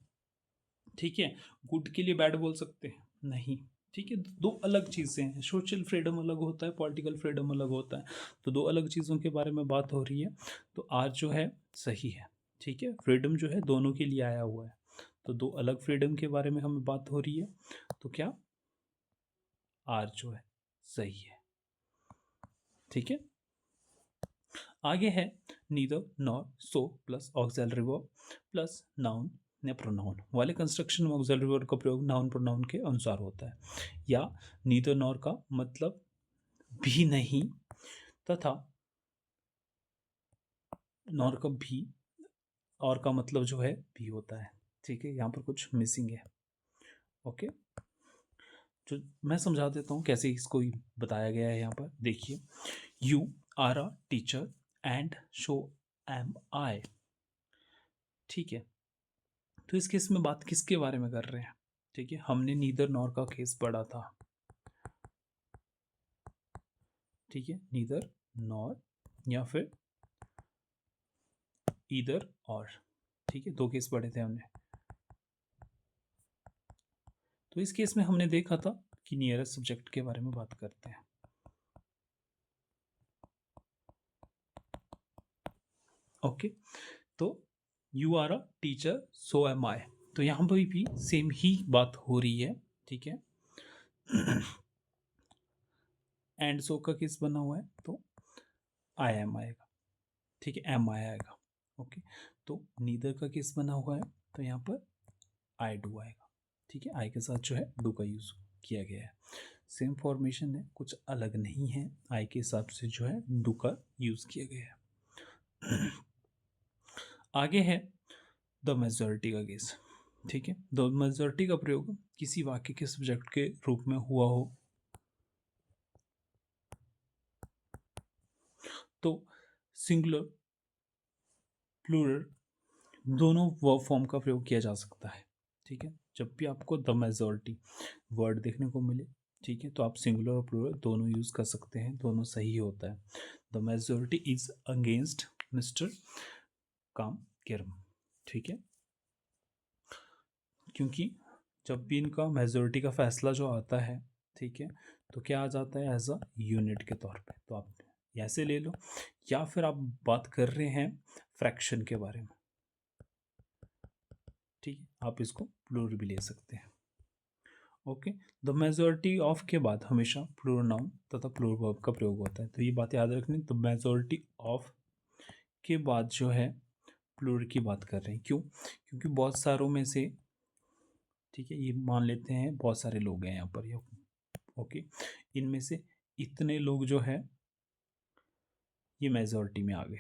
ठीक है। गुड के लिए बैड बोल सकते हैं? नहीं, ठीक है। दो अलग चीज़ें हैं। सोशल फ्रीडम अलग होता है, पॉलिटिकल फ्रीडम अलग होता है। तो दो अलग चीज़ों के बारे में बात हो रही है, तो आज जो है सही है, ठीक है। फ्रीडम जो है दोनों के लिए आया हुआ है, तो दो अलग फ्रीडम के बारे में हमें बात हो रही है, तो क्या आर जो है सही है, ठीक है। आगे है neither nor so plus auxiliary verb plus noun या प्रोनाउन वाले कंस्ट्रक्शन में ऑक्सिलरी वर्ब का प्रयोग नाउन प्रोनाउन के अनुसार होता है। या नीदर नॉर का मतलब भी नहीं तथा नॉर का भी और का मतलब जो है भी होता है, ठीक है। यहाँ पर कुछ मिसिंग है, ओके। जो मैं समझा देता हूँ कैसे इसको बताया गया है। यहाँ पर देखिए, you are a teacher and so am I, ठीक है। तो इस केस में बात किसके बारे में कर रहे हैं? ठीक है, हमने नीदर नॉर का केस पढ़ा था, ठीक है। नीदर नॉर या फिर ईदर और, ठीक है, दो केस पढ़े थे हमने। तो इस केस में हमने देखा था कि नियरेस्ट सब्जेक्ट के बारे में बात करते हैं, ओके। तो you are a teacher so am I, तो यहाँ पर भी सेम ही बात हो रही है, ठीक है। एंड सो का केस बना हुआ है, तो आई एम आएगा, ठीक है, एम आई आएगा, ओके। तो नीदर का केस बना हुआ है, तो यहाँ पर आई डू आएगा, ठीक है। आई के साथ जो है डू का यूज़ किया गया है। सेम फॉर्मेशन है, कुछ अलग नहीं है। आई के हिसाब से जो है डू का यूज़ किया गया है। आगे है द मेजॉरिटी का केस, ठीक है। द मेजॉरिटी का प्रयोग किसी वाक्य के सब्जेक्ट के रूप में हुआ हो तो सिंगुलर प्लूरल दोनों वर्ब फॉर्म का प्रयोग किया जा सकता है, ठीक है। जब भी आपको द मेजॉरिटी वर्ड देखने को मिले, ठीक है, तो आप सिंगुलर और प्लूरल दोनों यूज़ कर सकते हैं, दोनों सही होता है। The majority is against mister काम किरम, ठीक है। क्योंकि जब भी इनका मेजॉरिटी का फैसला जो आता है, ठीक है, तो क्या आ जाता है एज अ यूनिट के तौर पे। तो आप ऐसे ले लो, या फिर आप बात कर रहे हैं फ्रैक्शन के बारे में, ठीक है, आप इसको प्लूरल भी ले सकते हैं, ओके। द मेजॉरिटी ऑफ के बाद हमेशा प्लूरल नाउन तथा प्लूरल वर्ब का प्रयोग होता है, तो ये बात याद रखनी। तो मेजॉरिटी ऑफ के बाद जो है प्लूरल की बात कर रहे हैं, क्यों? क्योंकि बहुत सारों में से, ठीक है, ये मान लेते हैं बहुत सारे लोग हैं यहाँ पर, ये ओके, इनमें से इतने लोग जो है ये मेजॉरिटी में आ गए,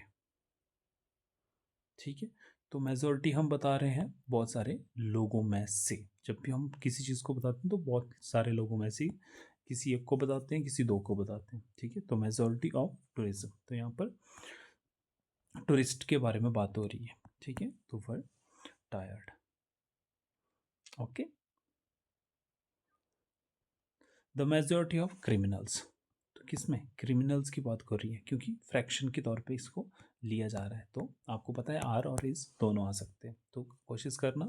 ठीक है। तो मेजॉरिटी हम बता रहे हैं बहुत सारे लोगों में से। जब भी हम किसी चीज़ को बताते हैं तो बहुत सारे लोगों में से किसी एक को बताते हैं, किसी दो को बताते हैं, ठीक है। तो मेजॉरिटी ऑफ टूरिज्म, तो यहाँ पर टूरिस्ट के बारे में बात हो रही है, ठीक है। तो for tired, okay. The majority of criminals, तो किसमें क्रिमिनल्स की बात कर रही है, क्योंकि फ्रैक्शन के तौर पे इसको लिया जा रहा है। तो आपको पता है आर और इज दोनों आ सकते हैं, तो कोशिश करना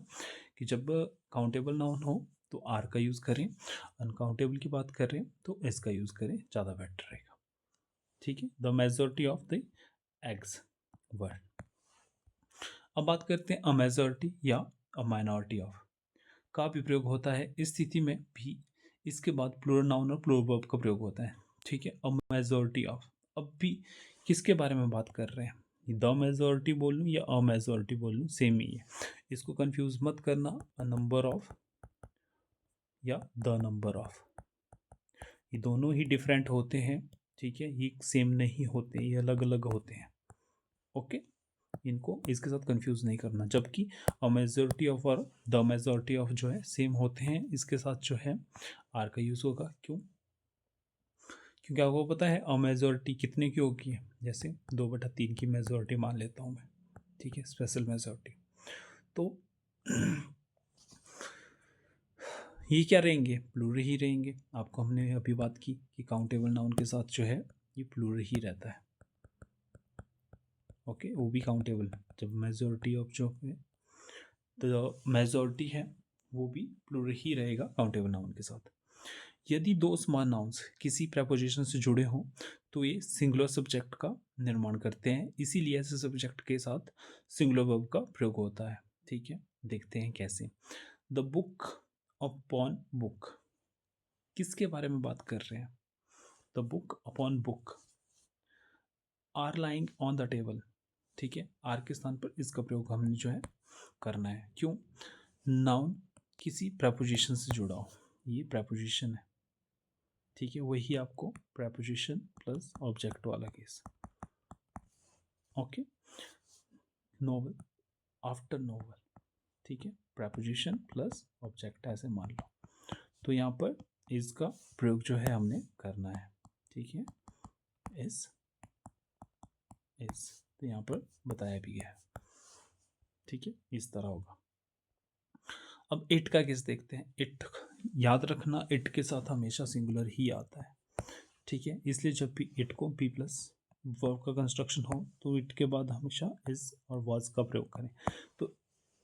कि जब काउंटेबल नाउन हो तो आर का यूज़ करें, अनकाउंटेबल की बात कर रहे हैं तो एस का यूज़ करें, ज़्यादा बेटर रहेगा, ठीक है। The majority of the eggs word. अब बात करते हैं अ मेजॉरिटी या अ माइनॉरिटी ऑफ का भी प्रयोग होता है। इस स्थिति में भी इसके बाद प्लूरल नाउन और प्लूरल वर्ब का प्रयोग होता है, ठीक है। अ मेजॉरिटी ऑफ, अब भी किसके बारे में बात कर रहे हैं? द मेजॉरिटी बोल लूँ या अ मेजॉरिटी बोल लूँ, सेम ही है, इसको कंफ्यूज मत करना। अ नंबर ऑफ या द नंबर ऑफ, ये दोनों ही डिफरेंट होते हैं, ठीक है, ये सेम नहीं होते, ये अलग अलग होते हैं, ओके। इनको इसके साथ कंफ्यूज नहीं करना, जबकि अ मेजॉरिटी ऑफ और द मेजॉरिटी ऑफ जो है सेम होते हैं, इसके साथ जो है आर का यूज़ होगा। क्यों? क्योंकि आपको पता है अ मेजॉरिटी कितने की होगी, जैसे 2/3 की मेजॉरिटी मान लेता हूँ मैं, ठीक है, स्पेशल मेजॉरिटी। तो ये क्या रहेंगे? प्लूरल ही रहेंगे। आपको हमने अभी बात की कि काउंटेबल नाउन के साथ जो है ये प्लूरल ही रहता है। ओके, वो भी काउंटेबल, जब मेजॉरिटी ऑफ जो है तो मेजॉरिटी है वो भी प्लूरल ही रहेगा काउंटेबल नाउन के साथ। यदि दो समान नाउन्स किसी प्रपोजिशन से जुड़े हों तो ये सिंगुलर सब्जेक्ट का निर्माण करते हैं, इसीलिए ऐसे सब्जेक्ट के साथ सिंगुलर वर्ब का प्रयोग होता है। ठीक है, देखते हैं कैसे। द बुक अपॉन बुक, किसके बारे में बात कर रहे हैं? The book upon book are lying on the table. ठीक है, आर के स्थान पर इसका प्रयोग हमने जो है करना है। क्यों? नाउन किसी प्रपोजिशन से जुड़ा हो, ये प्रपोजिशन है। ठीक है, वही आपको प्रपोजिशन प्लस ऑब्जेक्ट वाला case. Okay, novel after novel, ठीक है, प्रपोजिशन प्लस ऑब्जेक्ट ऐसे मान लो। तो यहाँ पर इसका प्रयोग जो है हमने करना है। ठीक है, इस तो यहाँ पर बताया भी गया है। ठीक है, इस तरह होगा। अब इट का केस देखते हैं। इट, याद रखना इट के साथ हमेशा सिंगुलर ही आता है। ठीक है, इसलिए जब भी इट को बी प्लस वर्ब का कंस्ट्रक्शन हो तो इट के बाद हमेशा इज और वाज का प्रयोग करें। तो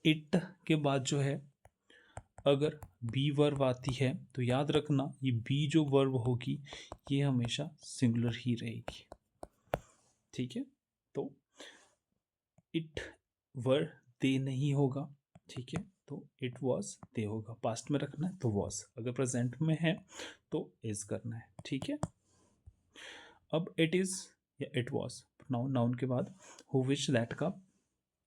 इट के बाद जो है अगर बी वर्ब आती है तो याद रखना ये बी जो वर्ब होगी ये हमेशा सिंगुलर ही रहेगी। ठीक है, तो इट वर दे नहीं होगा। ठीक है, तो इट वॉज दे होगा। पास्ट में रखना है तो वॉज, अगर प्रेजेंट में है तो इज करना है। ठीक है, अब इट इज या इट वॉज नाउन, नाउन के बाद हु विच दैट का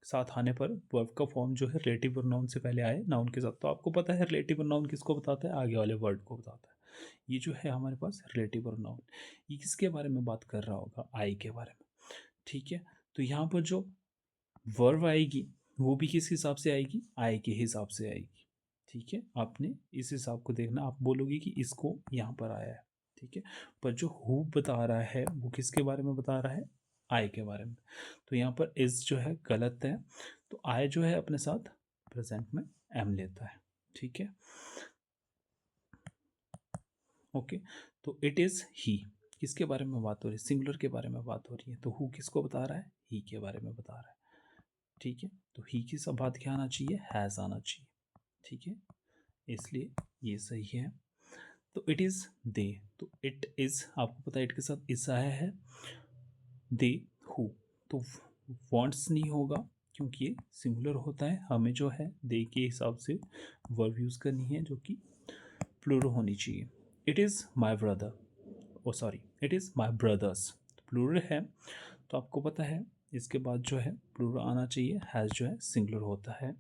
साथ आने पर वर्ब का फॉर्म जो है रिलेटिव प्रोनाउन से पहले आए नाउन के साथ। तो आपको पता है रिलेटिव प्रोनाउन किसको बताता है? आगे वाले वर्ड को बताता है। ये जो है हमारे पास रिलेटिव प्रोनाउन, ये किसके बारे में बात कर रहा होगा? आई के बारे में। ठीक है, तो यहाँ पर जो वर्ब आएगी वो भी किस हिसाब से आएगी? आई के हिसाब से आएगी। ठीक है, आपने इस हिसाब को देखना। आप बोलोगे कि इसको यहाँ पर आया है, ठीक है, पर जो हु बता रहा है वो किसके बारे में बता रहा है? आई के बारे में। तो यहाँ पर इज जो है गलत है, तो आई जो है अपने साथ प्रेजेंट में एम लेता है। ठीक है, ओके, तो इट इज ही, किसके बारे में बात हो रही है? सिंगुलर के बारे में बात हो रही है। तो हु किसको बता रहा है? ही के बारे में बता रहा है। ठीक है, तो ही की सब बात क्या आना चाहिए? हैज़ आना चाहिए। ठीक है, इसलिए ये सही है। तो इट इज़ दे, तो इट इज़ आपको पता है इट के साथ इस आया है। दे हु, तो वॉन्ट्स नहीं होगा क्योंकि ये सिंगुलर होता है। हमें जो है दे के हिसाब से वर्ब यूज़ करनी है जो कि प्लूरल होनी चाहिए। It is my brother, oh sorry, it is my brothers, plural है तो आपको पता है इसके बाद जो है प्लूरल आना चाहिए। हैज़ जो है सिंगुलर होता है।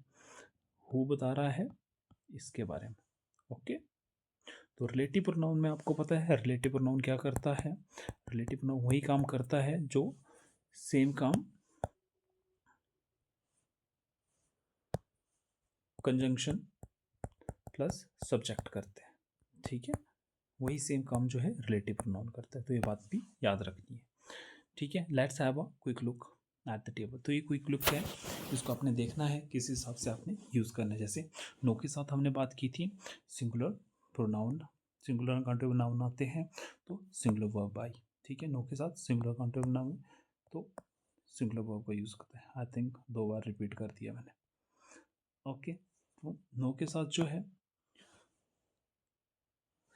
हु बता रहा है इसके बारे में। ओके, तो रिलेटिव प्रोनाउन में आपको पता है रिलेटिव प्रोनाउन क्या करता है? रिलेटिव प्रोनाउन वही काम करता है जो सेम काम कंजंक्शन प्लस सब्जेक्ट करते हैं। ठीक है, वही सेम काम जो है रिलेटिव प्रोनाउन करता है, तो ये बात भी याद रखनी है। ठीक है, let's have a quick look at the table. तो ये क्विक लुक है, इसको आपने देखना है किस हिसाब से आपने यूज़ करना है। जैसे नो के साथ हमने बात की थी singular pronoun, singular uncountable noun आते हैं तो सिंगुलर वर्ब आई। ठीक है, नो के साथ सिंगुलर अनकाउंटेबल नाउन तो सिंगुलर वर्ब का यूज़ करते हैं। आई थिंक 2 बार रिपीट कर दिया मैंने। ओके, तो नो के साथ जो है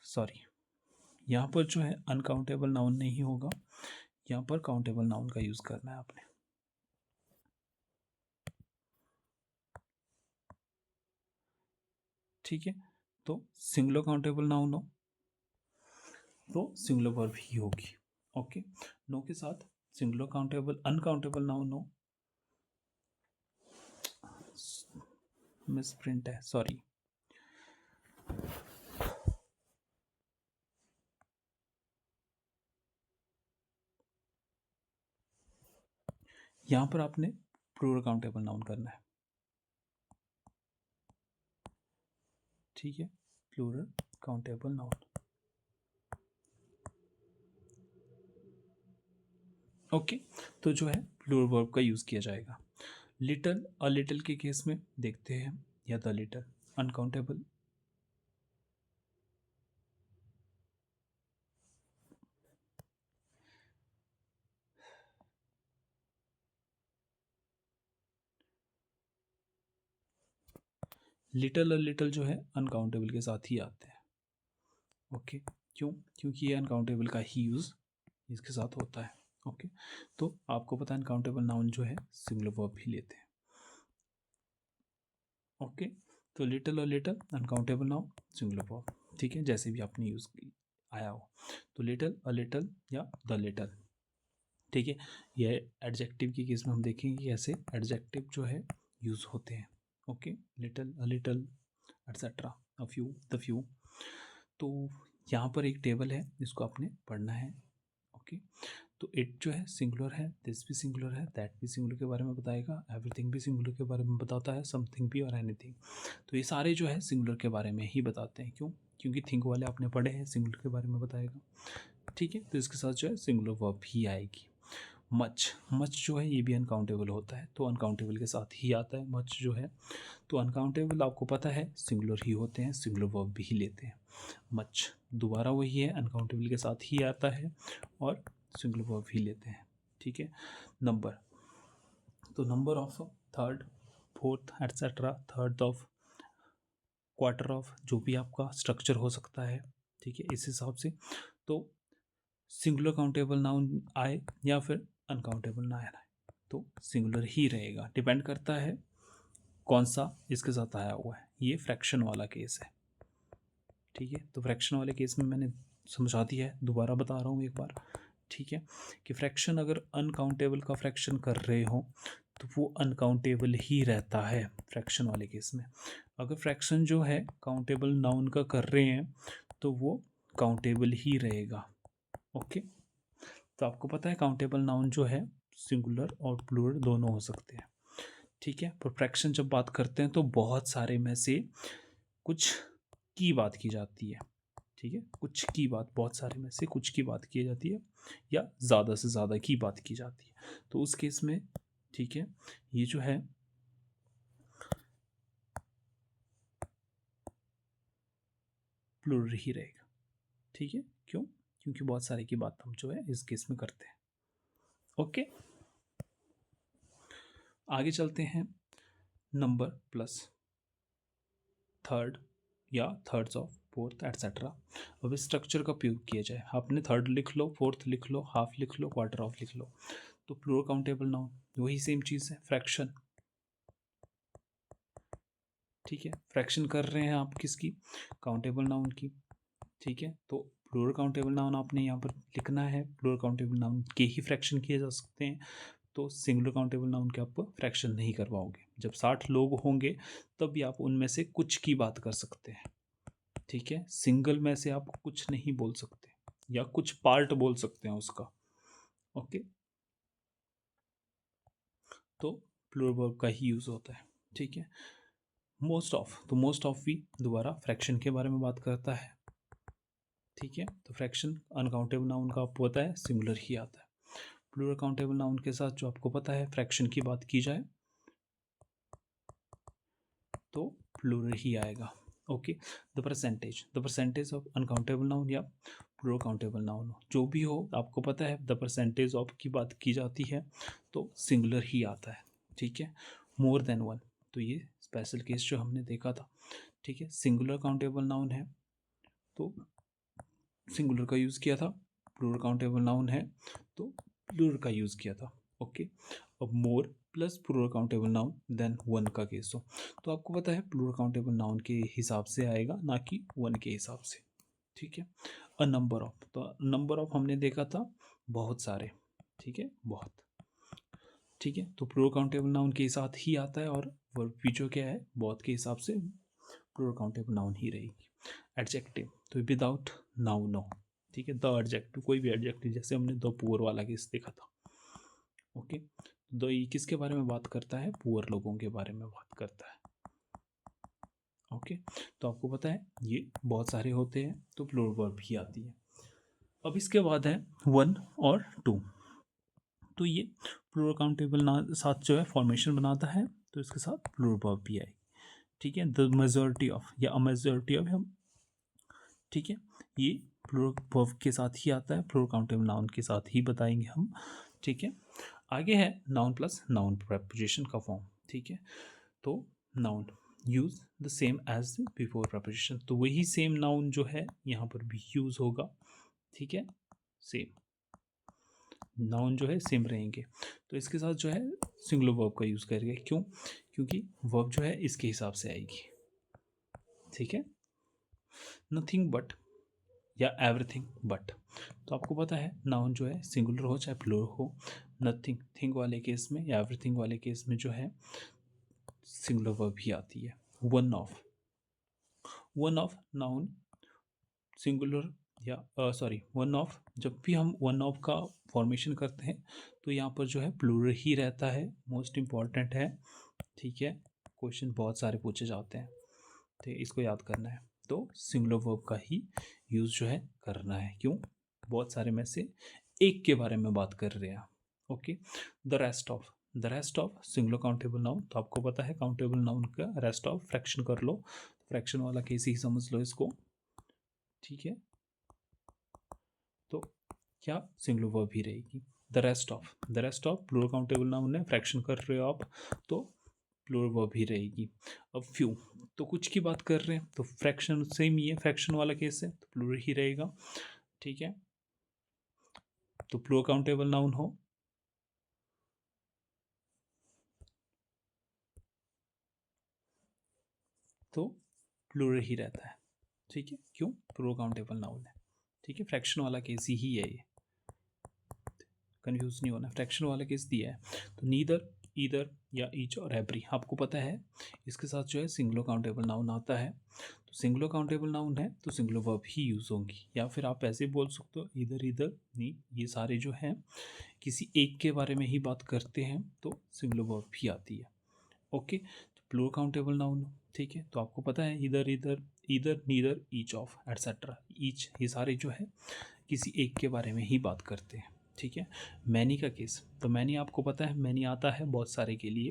सॉरी, यहाँ पर जो है अनकाउंटेबल नाउन नहीं होगा, यहाँ पर काउंटेबल नाउन का यूज़ करना है आपने। ठीक है, तो सिंगुलर काउंटेबल नाउन हो तो सिंगुलर वर्ब ही होगी। ओके, नो के साथ सिंगुलर काउंटेबल अनकाउंटेबल नाउन हो, मिस प्रिंट है सॉरी, यहाँ पर आपने प्लूरल काउंटेबल नाउन करना है, ठीक है, प्लूरल काउंटेबल नाउन। ओके, तो जो है प्लूरल वर्ब का यूज़ किया जाएगा। लिटल, अ लिटल के केस में देखते हैं, या द लिटल, अनकाउंटेबल, लिटल और लिटल जो है अनकाउंटेबल के साथ ही आते हैं। ओके, क्यों? क्योंकि ये अनकाउंटेबल का ही यूज़ इसके साथ होता है। ओके, तो आपको पता है अनकाउंटेबल नाउन जो है सिंगुलर वर्ब ही लेते हैं। ओके, तो लिटल और little uncountable noun singular verb, ठीक है, जैसे भी आपने यूज़ आया हो, तो लिटल, अ लिटल या द लिटल, ठीक है। यह एडजेक्टिव के केस में हम देखेंगे कि ऐसे एडजेक्टिव जो है यूज़ होते हैं। Okay, little, a little, etcetera, a few, the few. तो यहाँ पर एक टेबल है, इसको आपने पढ़ना है। ओके, तो इट जो है सिंगुलर है, दिस भी सिंगुलर है, दैट भी सिंगुलर के बारे में बताएगा, एवरीथिंग भी सिंगुलर के बारे में बताता है, समथिंग भी और एनीथिंग। तो ये सारे जो है सिंगुलर के बारे में ही बताते हैं। क्यों? क्योंकि थिंक वाले आपने पढ़े हैं, सिंगुलर के बारे में बताएगा, ठीक है। तो इसके साथ जो है सिंगुलर वर्ब ही आएगी। मच, मच जो है ये भी अनकाउंटेबल होता है, तो अनकाउंटेबल के साथ ही आता है मच जो है। तो अनकाउंटेबल आपको पता है सिंगुलर ही होते हैं, सिंगुलर वर्ब भी ही लेते हैं। मच दोबारा वही है, अनकाउंटेबल के साथ ही आता है और सिंगुलर वर्ब ही लेते हैं, ठीक है। नंबर, तो number of third, fourth, etcetera, third of, quarter of, जो भी आपका स्ट्रक्चर हो सकता है, ठीक है, इस हिसाब से। तो सिंगुलर काउंटेबल नाउन आए या फिर अनकाउंटेबल ना आए, तो सिंगुलर ही रहेगा। डिपेंड करता है कौन सा इसके साथ आया हुआ है। ये फ्रैक्शन वाला केस है, ठीक है। तो फ्रैक्शन वाले केस में मैंने समझा दिया है, दोबारा बता रहा हूँ एक बार, ठीक है, कि फ्रैक्शन अगर अनकाउंटेबल का फ्रैक्शन कर रहे हो तो वो अनकाउंटेबल ही रहता है फ्रैक्शन वाले केस में। अगर फ्रैक्शन जो है काउंटेबल नाउन का कर रहे हैं तो वो काउंटेबल ही रहेगा। ओके, तो आपको पता है काउंटेबल नाउन जो है सिंगुलर और प्लूरल दोनों हो सकते हैं, ठीक है। पर फ्रैक्शन जब बात करते हैं तो बहुत सारे में से कुछ की बात की जाती है, ठीक है, कुछ की बात, बहुत सारे में से कुछ की बात की जाती है या ज़्यादा से ज़्यादा की बात की जाती है। तो उस केस में, ठीक है, ये जो है प्लूरल ही रहेगा, ठीक है। क्यों? क्योंकि बहुत सारे की बात हम जो है इस केस में करते हैं। ओके, आगे चलते हैं। नंबर प्लस थर्ड या थर्ड्स ऑफ, फोर्थ, एट्सेट्रा। अब इस स्ट्रक्चर का उपयोग किया जाए, आपने थर्ड लिख लो, फोर्थ लिख लो, हाफ लिख लो, क्वार्टर ऑफ लिख लो, तो प्लूरल काउंटेबल नाउन वही सेम चीज़ है, फ्रैक्शन, ठीक है। फ्रैक्शन कर रहे हैं आप किसकी? काउंटेबल नाउन की, ठीक है। तो प्लूरल काउंटेबल नाउन आपने यहाँ पर लिखना है, प्लूरल काउंटेबल नाउन के ही फ्रैक्शन किए जा सकते हैं। तो सिंगुलर काउंटेबल नाउन के आप फ्रैक्शन नहीं कर पाओगे। जब 60 लोग होंगे तब भी आप उनमें से कुछ की बात कर सकते हैं, ठीक है। सिंगल में से आप कुछ नहीं बोल सकते या कुछ पार्ट बोल सकते हैं उसका। ओके, तो प्लूरल वर्ब का ही यूज़ होता है, ठीक है। मोस्ट ऑफ, तो मोस्ट ऑफ भी दोबारा फ्रैक्शन के बारे में बात करता है, ठीक है। तो फ्रैक्शन अनकाउंटेबल नाउन का आपको पता है सिंगुलर ही आता है। प्लूरल काउंटेबल नाउन के साथ जो आपको पता है फ्रैक्शन की बात की जाए तो प्लूरल ही आएगा। Okay, the percentage of uncountable noun या प्लूरल काउंटेबल नाउन, जो भी हो आपको पता है द परसेंटेज ऑफ की बात की जाती है तो सिंगुलर ही आता है, ठीक है। मोर देन वन, तो ये स्पेशल केस जो हमने देखा था, ठीक है। सिंगुलर काउंटेबल नाउन है तो सिंगुलर का यूज़ किया था, प्लूरल काउंटेबल नाउन है तो प्लूरल का यूज़ किया था। ओके, अब more plus plural countable noun than one का केस हो तो आपको पता है प्लूरल काउंटेबल नाउन के हिसाब से आएगा, ना कि वन के हिसाब से, ठीक है। अ नंबर ऑफ, तो नंबर ऑफ हमने देखा था बहुत सारे, ठीक है, बहुत, ठीक है। तो प्लूरल काउंटेबल नाउन के साथ ही आता है और वर्ब भी जो क्या है बहुत के हिसाब से प्लूरल काउंटेबल नाउन ही रहेगी। एडजेक्टिव, तो विदाउट नाउन हो, ठीक है। द एडजेक्टिव, कोई भी एडजेक्टिव, जैसे हमने द पुअर वाला केस देखा था। ओके, दो ये किसके बारे में बात करता है? पुअर लोगों के बारे में बात करता है। ओके, तो आपको पता है ये बहुत सारे होते हैं तो प्लूरल वर्ब ही आती है। अब इसके बाद है 1 और 2। तो ये प्लूरल काउंटेबल ना साथ जो है फॉर्मेशन बनाता है, तो इसके साथ प्लूरल वर्ब भी आएगी। ठीक है, द मेजॉरिटी ऑफ या अ मेजॉरिटी ऑफ हम, ठीक है, ये प्लूरल वर्ब के साथ ही आता है, प्लूरल काउंटेबल नाउन के साथ ही बताएंगे हम। ठीक है, आगे है नाउन प्लस नाउन प्रेपोजिशन का फॉर्म। ठीक है, तो noun use the same as before preposition, तो वही सेम नाउन जो है यहाँ पर भी यूज होगा। ठीक है, सेम नाउन जो है सेम रहेंगे। तो इसके साथ जो है सिंगुलर वर्ब का यूज़ करेंगे। क्यों? क्योंकि वर्ब जो है इसके हिसाब से आएगी। ठीक है, नथिंग बट या एवरीथिंग बट। तो आपको पता है नाउन जो है सिंगुलर हो चाहे प्लूरल हो, नथिंग थिंग वाले केस में या एवरीथिंग वाले केस में जो है सिंगुलर वर्ब ही आती है। वन ऑफ नाउन सिंगुलर या सॉरी वन ऑफ, जब भी हम वन ऑफ का फॉर्मेशन करते हैं तो यहाँ पर जो है प्लूरल ही रहता है। मोस्ट इम्पॉर्टेंट है। ठीक है, क्वेश्चन बहुत सारे पूछे जाते हैं तो इसको याद करना है। तो सिंगुलर वर्ब का ही यूज़ जो है करना है। क्यों? बहुत सारे में से एक के बारे में बात कर रहे हैं। Okay, the rest of singular countable noun. तो आपको पता है काउंटेबल नाउन का रेस्ट ऑफ फ्रैक्शन कर लो, फ्रैक्शन वाला केस ही समझ लो इसको। ठीक है, तो क्या सिंगुलर वर्ब ही रहेगी। The rest of plural countable noun है, फ्रैक्शन कर रहे हो आप तो प्लूरल वर्ब ही रहेगी। अब फ्यू, तो कुछ की बात कर रहे हैं तो फ्रैक्शन सेम ही है, फ्रैक्शन वाला केस है तो प्लूरल ही रहेगा। ठीक है, तो प्लूरल काउंटेबल नाउन हो तो प्लूरल ही रहता है। ठीक है, क्यों? प्लूरल काउंटेबल नाउन है। ठीक है, फ्रैक्शन वाला केस ही है ये, कंफ्यूज नहीं होना। फ्रैक्शन वाला केस दिया है तो नीदर, ईदर या ईच और एवरी। आपको पता है इसके साथ जो है सिंगुलर काउंटेबल नाउन आता है, तो सिंगुलर काउंटेबल नाउन है तो सिंगुलर वर्ब ही यूज़ होंगी। या फिर आप ऐसे बोल सकते हो इधर इधर नहीं, ये सारे जो हैं किसी एक के बारे में ही बात करते हैं तो सिंगुलर वर्ब भी आती है। ओके, तो प्लूरल काउंटेबल नाउन। ठीक है, तो आपको पता है इधर इधर, either, neither, each of etcetera, each, ये सारे जो है किसी एक के बारे में ही बात करते हैं। ठीक है, मैनी का केस, तो मैनी आपको पता है मैनी आता है बहुत सारे के लिए।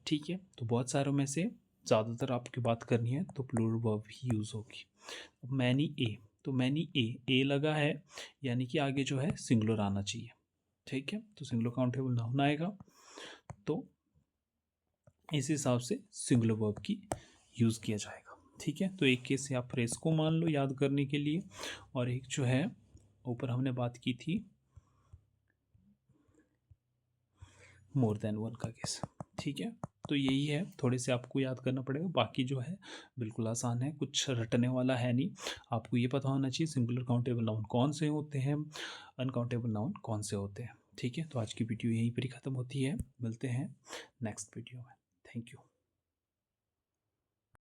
ठीक है, तो बहुत सारों में से ज़्यादातर आपकी बात करनी है तो प्लूरल वर्ब ही यूज़ होगी। मैनी ए, तो मैनी ए लगा है यानी कि आगे जो है सिंगुलर आना चाहिए। ठीक है, तो सिंगुलर काउंटेबल नाउन आएगा तो इस हिसाब से सिंगुलर वर्ब की यूज़ किया जाएगा। ठीक है, तो एक केस से आप फ्रेज को मान लो याद करने के लिए, और एक जो है ऊपर हमने बात की थी मोर देन वन का केस। ठीक है, तो यही है, थोड़े से आपको याद करना पड़ेगा, बाकी जो है बिल्कुल आसान है, कुछ रटने वाला है नहीं। आपको ये पता होना चाहिए सिंगुलर काउंटेबल नाउन कौन से होते हैं, अनकाउंटेबल नाउन कौन से होते हैं। ठीक है, तो आज की वीडियो यहीं पर ही ख़त्म होती है, मिलते हैं नेक्स्ट वीडियो में। Thank you.